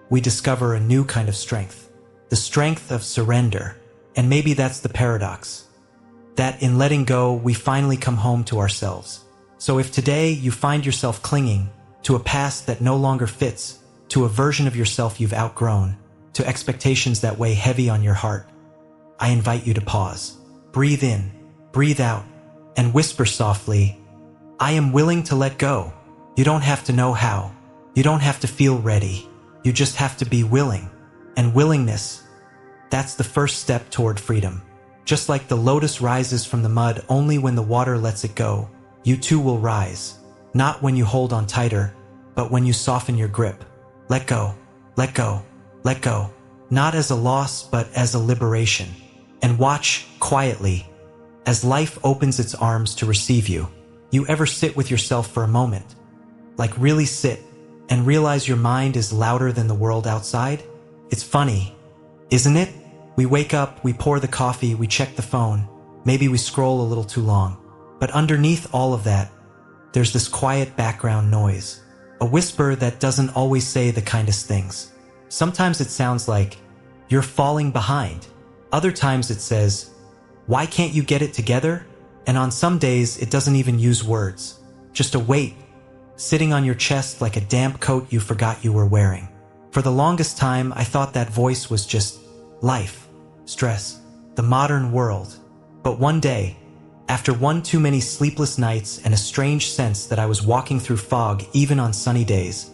we discover a new kind of strength. The strength of surrender. And maybe that's the paradox. That in letting go, we finally come home to ourselves. So if today you find yourself clinging to a past that no longer fits, to a version of yourself you've outgrown, to expectations that weigh heavy on your heart, I invite you to pause. Breathe in, breathe out, and whisper softly, I am willing to let go. You don't have to know how. You don't have to feel ready. You just have to be willing. And willingness, that's the first step toward freedom. Just like the lotus rises from the mud only when the water lets it go, you too will rise. Not when you hold on tighter, but when you soften your grip. Let go, let go, let go. Not as a loss, but as a liberation. And watch quietly as life opens its arms to receive you. You ever sit with yourself for a moment? Like really sit and realize your mind is louder than the world outside? It's funny, isn't it? We wake up, we pour the coffee, we check the phone. Maybe we scroll a little too long. But underneath all of that, there's this quiet background noise. A whisper that doesn't always say the kindest things. Sometimes it sounds like, you're falling behind. Other times it says, why can't you get it together? And on some days, it doesn't even use words. Just a weight, sitting on your chest like a damp coat you forgot you were wearing. For the longest time, I thought that voice was just life, stress, the modern world. But one day, after one too many sleepless nights and a strange sense that I was walking through fog even on sunny days,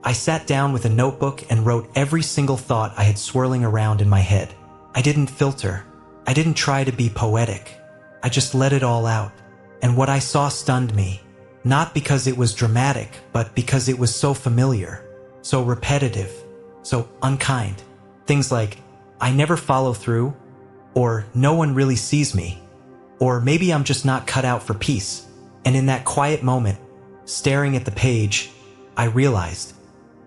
I sat down with a notebook and wrote every single thought I had swirling around in my head. I didn't filter. I didn't try to be poetic. I just let it all out. And what I saw stunned me. Not because it was dramatic, but because it was so familiar, so repetitive, so unkind. Things like, I never follow through, or no one really sees me, or maybe I'm just not cut out for peace. And in that quiet moment, staring at the page, I realized,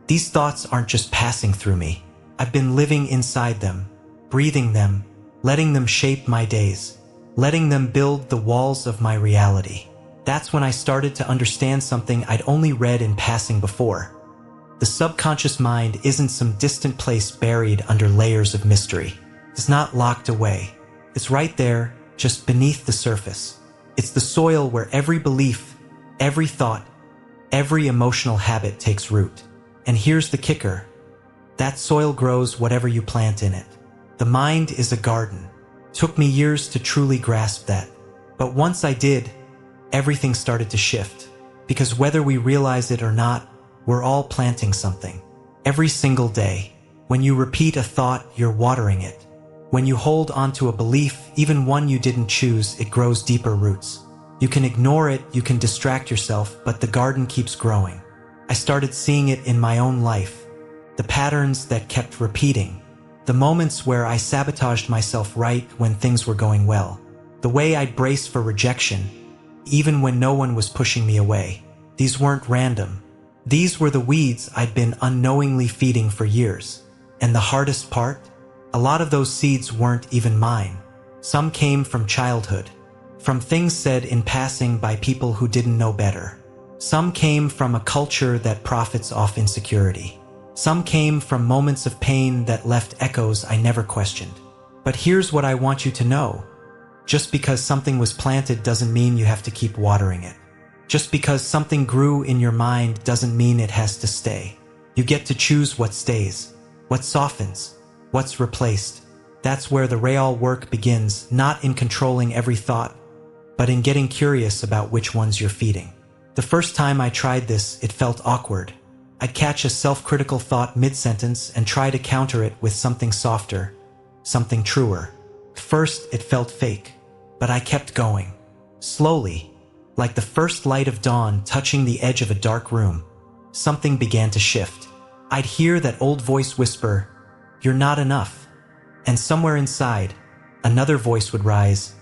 these thoughts aren't just passing through me. I've been living inside them, breathing them, letting them shape my days, letting them build the walls of my reality. That's when I started to understand something I'd only read in passing before. The subconscious mind isn't some distant place buried under layers of mystery. It's not locked away. It's right there, just beneath the surface. It's the soil where every belief, every thought, every emotional habit takes root. And here's the kicker. That soil grows whatever you plant in it. The mind is a garden. Took me years to truly grasp that. But once I did, everything started to shift. Because whether we realize it or not, we're all planting something. Every single day. When you repeat a thought, you're watering it. When you hold onto a belief, even one you didn't choose, it grows deeper roots. You can ignore it, you can distract yourself, but the garden keeps growing. I started seeing it in my own life. The patterns that kept repeating. The moments where I sabotaged myself right when things were going well. The way I'd brace for rejection, even when no one was pushing me away. These weren't random. These were the weeds I'd been unknowingly feeding for years. And the hardest part? A lot of those seeds weren't even mine. Some came from childhood. From things said in passing by people who didn't know better. Some came from a culture that profits off insecurity. Some came from moments of pain that left echoes I never questioned. But here's what I want you to know. Just because something was planted doesn't mean you have to keep watering it. Just because something grew in your mind doesn't mean it has to stay. You get to choose what stays, what softens, what's replaced. That's where the real work begins, not in controlling every thought, but in getting curious about which ones you're feeding. The first time I tried this, it felt awkward. I'd catch a self-critical thought mid-sentence and try to counter it with something softer, something truer. First, it felt fake, but I kept going. Slowly, like the first light of dawn touching the edge of a dark room, something began to shift. I'd hear that old voice whisper, "You're not enough." And somewhere inside, another voice would rise,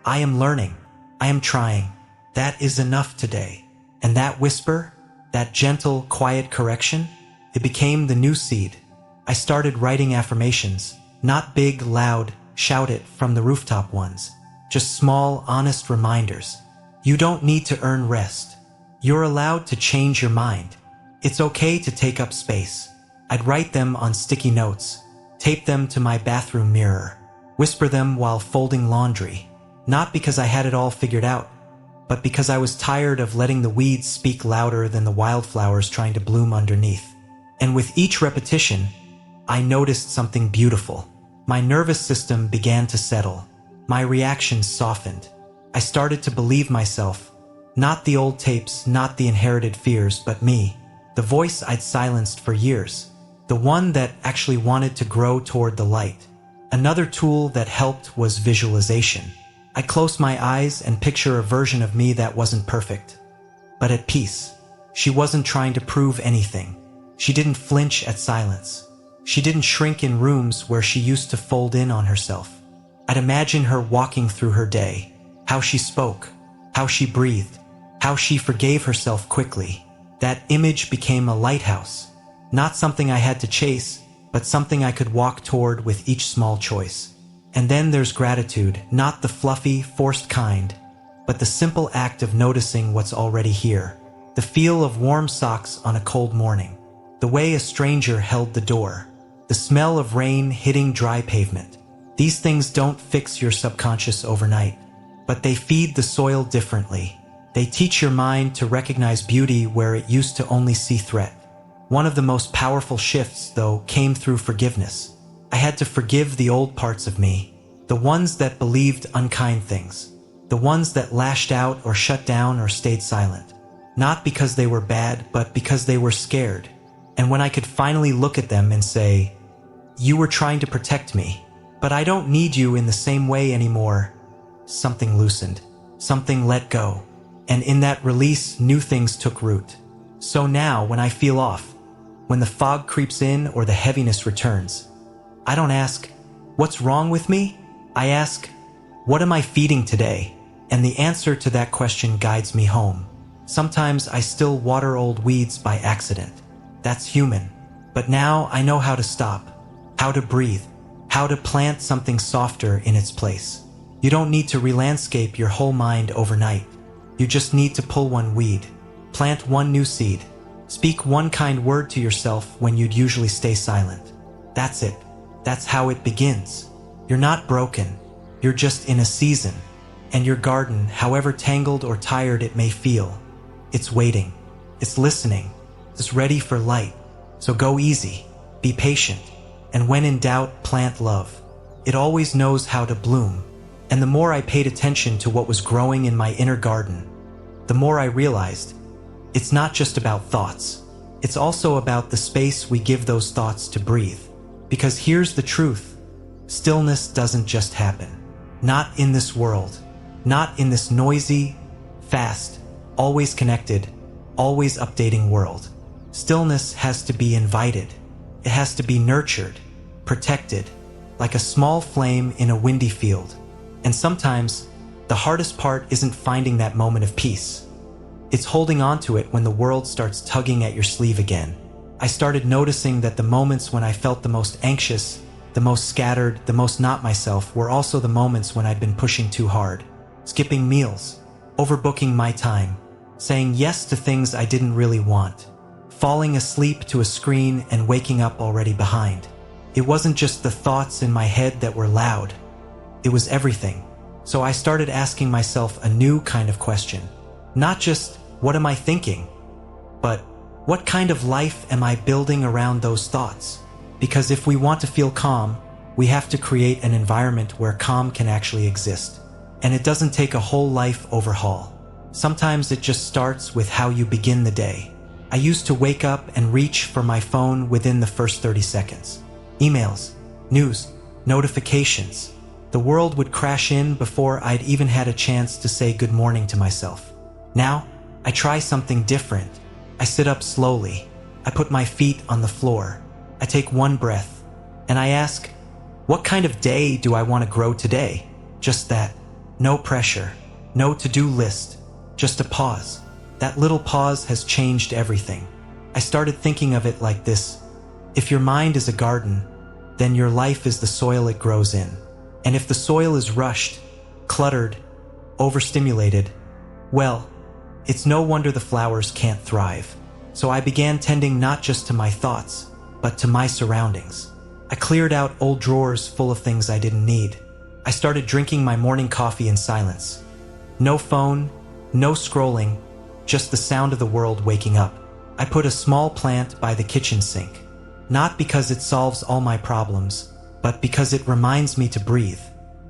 "I am learning. I am trying. That is enough today." And that whisper, that gentle, quiet correction, it became the new seed. I started writing affirmations, not big, loud, shout it from the rooftop ones, just small, honest reminders. You don't need to earn rest. You're allowed to change your mind. It's okay to take up space. I'd write them on sticky notes, tape them to my bathroom mirror, whisper them while folding laundry, not because I had it all figured out, but because I was tired of letting the weeds speak louder than the wildflowers trying to bloom underneath. And with each repetition, I noticed something beautiful. My nervous system began to settle. My reactions softened. I started to believe myself. Not the old tapes, not the inherited fears, but me. The voice I'd silenced for years. The one that actually wanted to grow toward the light. Another tool that helped was visualization. I close my eyes and picture a version of me that wasn't perfect, but at peace. She wasn't trying to prove anything. She didn't flinch at silence. She didn't shrink in rooms where she used to fold in on herself. I'd imagine her walking through her day, how she spoke, how she breathed, how she forgave herself quickly. That image became a lighthouse, not something I had to chase, but something I could walk toward with each small choice. And then there's gratitude, not the fluffy, forced kind, but the simple act of noticing what's already here. The feel of warm socks on a cold morning. The way a stranger held the door. The smell of rain hitting dry pavement. These things don't fix your subconscious overnight, but they feed the soil differently. They teach your mind to recognize beauty where it used to only see threat. One of the most powerful shifts, though, came through forgiveness. I had to forgive the old parts of me, the ones that believed unkind things, the ones that lashed out or shut down or stayed silent, not because they were bad, but because they were scared. And when I could finally look at them and say, "You were trying to protect me, but I don't need you in the same way anymore," something loosened, something let go, and in that release, new things took root. So now, when I feel off, when the fog creeps in or the heaviness returns, I don't ask, "What's wrong with me?" I ask, "What am I feeding today?" And the answer to that question guides me home. Sometimes I still water old weeds by accident. That's human. But now I know how to stop, how to breathe, how to plant something softer in its place. You don't need to re-landscape your whole mind overnight. You just need to pull one weed, plant one new seed, speak one kind word to yourself when you'd usually stay silent. That's it. That's how it begins. You're not broken. You're just in a season. And your garden, however tangled or tired it may feel, it's waiting. It's listening. It's ready for light. So go easy. Be patient. And when in doubt, plant love. It always knows how to bloom. And the more I paid attention to what was growing in my inner garden, the more I realized it's not just about thoughts. It's also about the space we give those thoughts to breathe. Because here's the truth. Stillness doesn't just happen. Not in this world. Not in this noisy, fast, always connected, always updating world. Stillness has to be invited. It has to be nurtured, protected, like a small flame in a windy field. And sometimes, the hardest part isn't finding that moment of peace. It's holding on to it when the world starts tugging at your sleeve again. I started noticing that the moments when I felt the most anxious, the most scattered, the most not myself, were also the moments when I'd been pushing too hard, skipping meals, overbooking my time, saying yes to things I didn't really want, falling asleep to a screen and waking up already behind. It wasn't just the thoughts in my head that were loud. It was everything. So I started asking myself a new kind of question. Not just, what am I thinking? But, what kind of life am I building around those thoughts? Because if we want to feel calm, we have to create an environment where calm can actually exist. And it doesn't take a whole life overhaul. Sometimes it just starts with how you begin the day. I used to wake up and reach for my phone within the first 30 seconds. Emails, news, notifications. The world would crash in before I'd even had a chance to say good morning to myself. Now, I try something different. I sit up slowly. I put my feet on the floor. I take one breath. And I ask, what kind of day do I want to grow today? Just that. No pressure. No to-do list. Just a pause. That little pause has changed everything. I started thinking of it like this. If your mind is a garden, then your life is the soil it grows in. And if the soil is rushed, cluttered, overstimulated, well, it's no wonder the flowers can't thrive. So I began tending not just to my thoughts, but to my surroundings. I cleared out old drawers full of things I didn't need. I started drinking my morning coffee in silence. No phone, no scrolling, just the sound of the world waking up. I put a small plant by the kitchen sink. Not because it solves all my problems, but because it reminds me to breathe.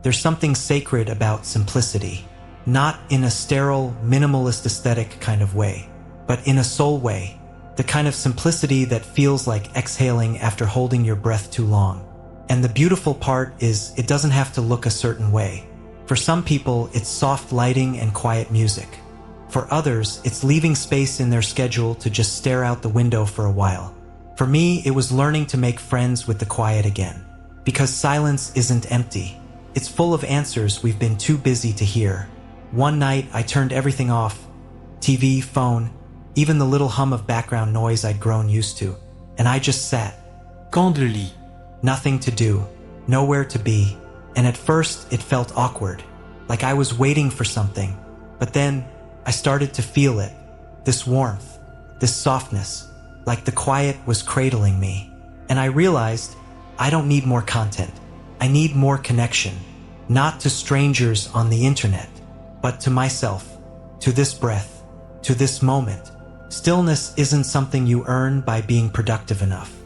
There's something sacred about simplicity. Not in a sterile, minimalist aesthetic kind of way, but in a soul way. The kind of simplicity that feels like exhaling after holding your breath too long. And the beautiful part is it doesn't have to look a certain way. For some people, it's soft lighting and quiet music. For others, it's leaving space in their schedule to just stare out the window for a while. For me, it was learning to make friends with the quiet again. Because silence isn't empty. It's full of answers we've been too busy to hear. One night, I turned everything off. TV, phone, even the little hum of background noise I'd grown used to. And I just sat. Quand le lit. Nothing to do. Nowhere to be. And at first, it felt awkward. Like I was waiting for something. But then, I started to feel it. This warmth. This softness. Like the quiet was cradling me. And I realized, I don't need more content. I need more connection. Not to strangers on the internet, but to myself, to this breath, to this moment. Stillness isn't something you earn by being productive enough.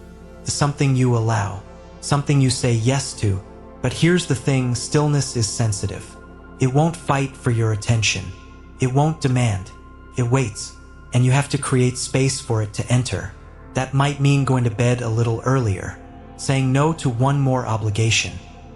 It's something you allow, something you say yes to. But here's the thing, stillness is sensitive. It won't fight for your attention. It won't demand. It waits, and you have to create space for it to enter. That might mean going to bed a little earlier, saying no to one more obligation,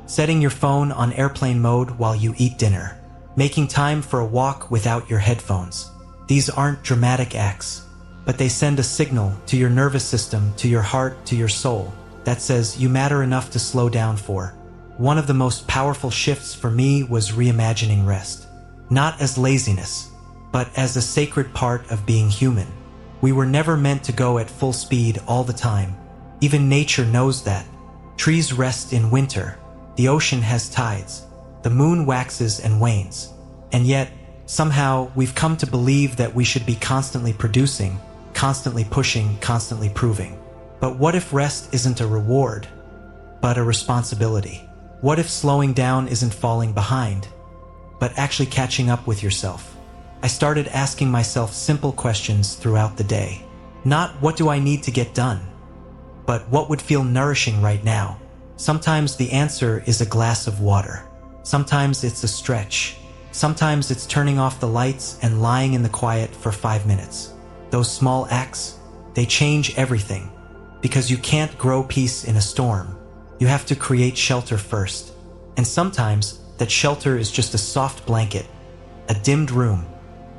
setting your phone on airplane mode while you eat dinner, making time for a walk without your headphones. These aren't dramatic acts, but they send a signal to your nervous system, to your heart, to your soul, that says you matter enough to slow down for. One of the most powerful shifts for me was reimagining rest, not as laziness, but as a sacred part of being human. We were never meant to go at full speed all the time. Even nature knows that. Trees rest in winter. The ocean has tides. The moon waxes and wanes. And yet, somehow, we've come to believe that we should be constantly producing, constantly pushing, constantly proving. But what if rest isn't a reward, but a responsibility? What if slowing down isn't falling behind, but actually catching up with yourself? I started asking myself simple questions throughout the day. Not what do I need to get done, but what would feel nourishing right now? Sometimes the answer is a glass of water. Sometimes it's a stretch. Sometimes it's turning off the lights and lying in the quiet for 5 minutes. Those small acts, they change everything. Because you can't grow peace in a storm. You have to create shelter first. And sometimes that shelter is just a soft blanket, a dimmed room,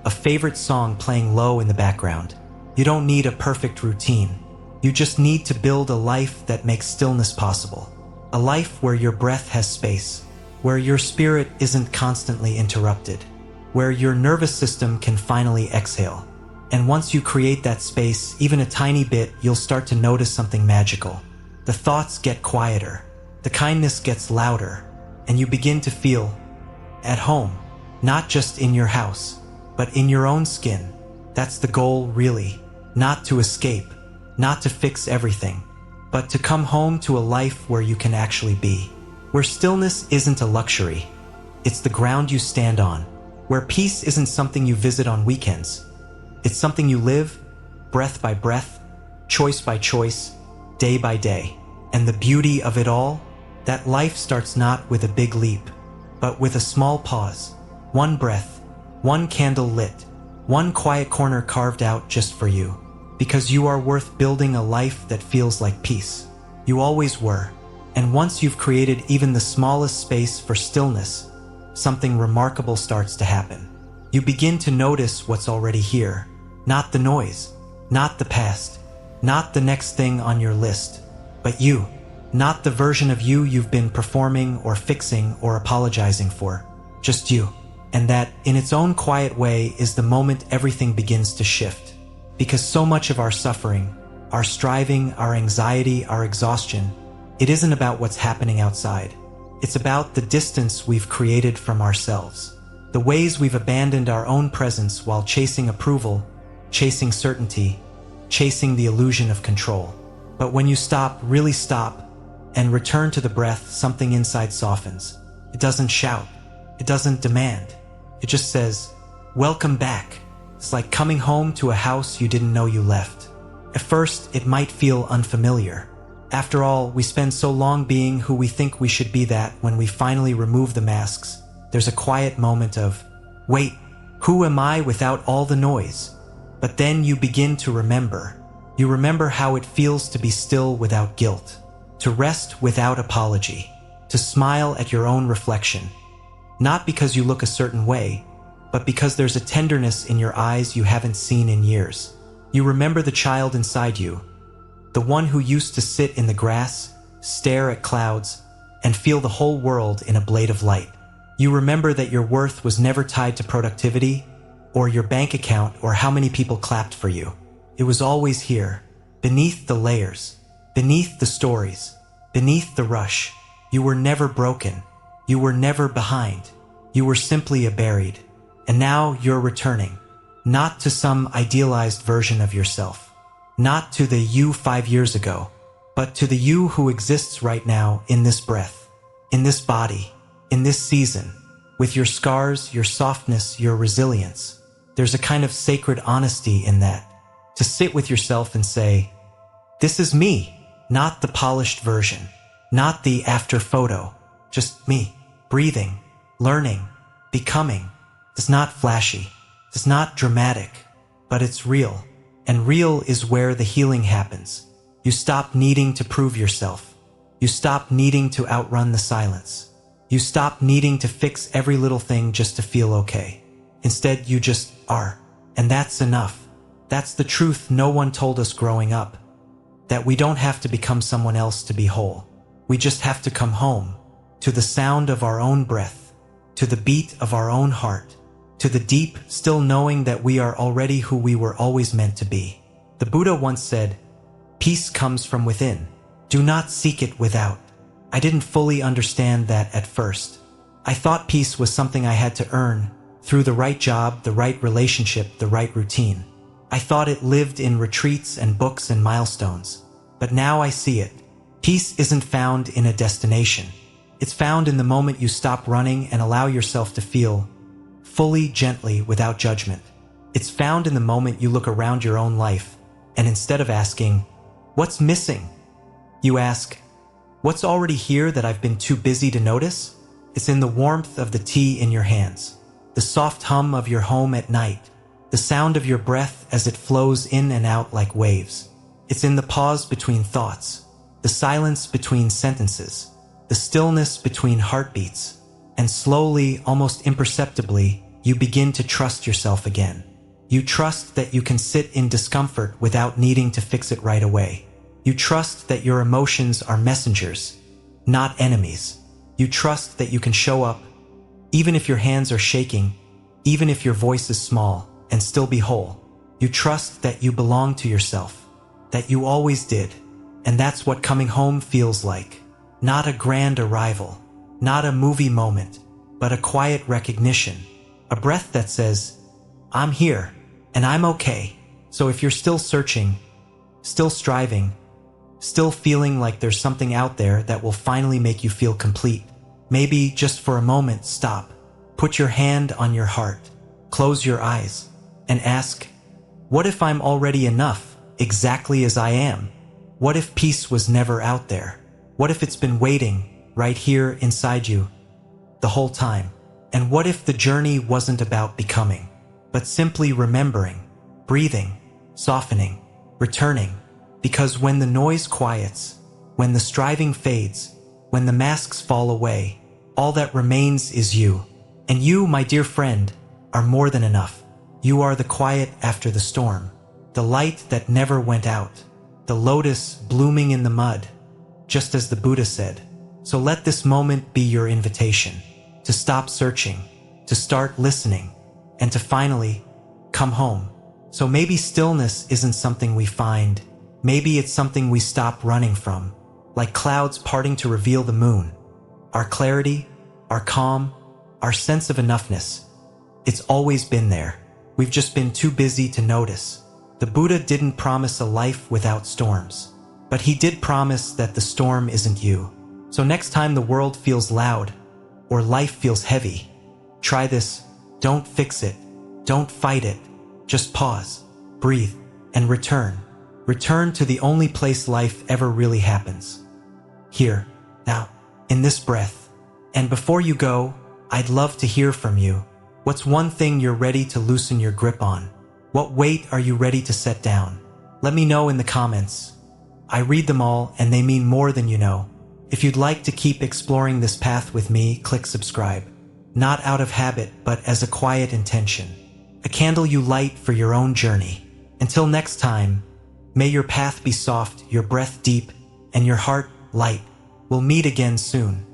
a favorite song playing low in the background. You don't need a perfect routine. You just need to build a life that makes stillness possible. A life where your breath has space, where your spirit isn't constantly interrupted, where your nervous system can finally exhale. And once you create that space, even a tiny bit, you'll start to notice something magical. The thoughts get quieter, the kindness gets louder, and you begin to feel at home, not just in your house, but in your own skin. That's the goal, really. Not to escape, not to fix everything, but to come home to a life where you can actually be. Where stillness isn't a luxury, it's the ground you stand on. Where peace isn't something you visit on weekends, it's something you live, breath by breath, choice by choice, day by day. And the beauty of it all, that life starts not with a big leap, but with a small pause. One breath, one candle lit, one quiet corner carved out just for you. Because you are worth building a life that feels like peace. You always were. And once you've created even the smallest space for stillness, something remarkable starts to happen. You begin to notice what's already here. Not the noise, not the past, not the next thing on your list, but you. Not the version of you you've been performing or fixing or apologizing for. Just you. And that, in its own quiet way, is the moment everything begins to shift. Because so much of our suffering, our striving, our anxiety, our exhaustion, it isn't about what's happening outside. It's about the distance we've created from ourselves. The ways we've abandoned our own presence while chasing approval, chasing certainty, chasing the illusion of control. But when you stop, really stop, and return to the breath, something inside softens. It doesn't shout. It doesn't demand. It just says, welcome back. It's like coming home to a house you didn't know you left. At first, it might feel unfamiliar. After all, we spend so long being who we think we should be that when we finally remove the masks, there's a quiet moment of, wait, who am I without all the noise? But then you begin to remember. You remember how it feels to be still without guilt, to rest without apology, to smile at your own reflection. Not because you look a certain way, but because there's a tenderness in your eyes you haven't seen in years. You remember the child inside you, the one who used to sit in the grass, stare at clouds, and feel the whole world in a blade of light. You remember that your worth was never tied to productivity, or your bank account, or how many people clapped for you. It was always here, beneath the layers, beneath the stories, beneath the rush. You were never broken. You were never behind. You were simply a buried. And now you're returning, not to some idealized version of yourself, not to the you 5 years ago, but to the you who exists right now in this breath, in this body, in this season, with your scars, your softness, your resilience. There's a kind of sacred honesty in that, to sit with yourself and say, this is me, not the polished version, not the after photo, just me, breathing, learning, becoming. It's not flashy, it's not dramatic, but it's real. And real is where the healing happens. You stop needing to prove yourself. You stop needing to outrun the silence. You stop needing to fix every little thing just to feel okay. Instead, you just are. And that's enough. That's the truth no one told us growing up. That we don't have to become someone else to be whole. We just have to come home, to the sound of our own breath, to the beat of our own heart, to the deep, still knowing that we are already who we were always meant to be. The Buddha once said, peace comes from within. Do not seek it without. I didn't fully understand that at first. I thought peace was something I had to earn through the right job, the right relationship, the right routine. I thought it lived in retreats and books and milestones. But now I see it. Peace isn't found in a destination. It's found in the moment you stop running and allow yourself to feel fully, gently, without judgment. It's found in the moment you look around your own life, and instead of asking, what's missing? You ask, what's already here that I've been too busy to notice? It's in the warmth of the tea in your hands, the soft hum of your home at night, the sound of your breath as it flows in and out like waves. It's in the pause between thoughts, the silence between sentences, the stillness between heartbeats, and slowly, almost imperceptibly, you begin to trust yourself again. You trust that you can sit in discomfort without needing to fix it right away. You trust that your emotions are messengers, not enemies. You trust that you can show up, even if your hands are shaking, even if your voice is small, and still be whole. You trust that you belong to yourself, that you always did, and that's what coming home feels like. Not a grand arrival, not a movie moment, but a quiet recognition, a breath that says, I'm here, and I'm okay. So if you're still searching, still striving, still feeling like there's something out there that will finally make you feel complete, maybe just for a moment stop, put your hand on your heart, close your eyes, and ask, what if I'm already enough, exactly as I am? What if peace was never out there? What if it's been waiting right here inside you the whole time? And what if the journey wasn't about becoming, but simply remembering, breathing, softening, returning? Because when the noise quiets, when the striving fades, when the masks fall away, all that remains is you. And you, my dear friend, are more than enough. You are the quiet after the storm, the light that never went out, the lotus blooming in the mud, just as the Buddha said. So let this moment be your invitation to stop searching, to start listening, and to finally come home. So maybe stillness isn't something we find. Maybe it's something we stop running from, like clouds parting to reveal the moon. Our clarity, our calm, our sense of enoughness. It's always been there. We've just been too busy to notice. The Buddha didn't promise a life without storms, but he did promise that the storm isn't you. So next time the world feels loud, or life feels heavy, try this. Don't fix it. Don't fight it. Just pause, breathe, and return. Return to the only place life ever really happens. Here, now, in this breath. And before you go, I'd love to hear from you. What's one thing you're ready to loosen your grip on? What weight are you ready to set down? Let me know in the comments. I read them all, and they mean more than you know. If you'd like to keep exploring this path with me, click subscribe. Not out of habit, but as a quiet intention. A candle you light for your own journey. Until next time, may your path be soft, your breath deep, and your heart light. We'll meet again soon.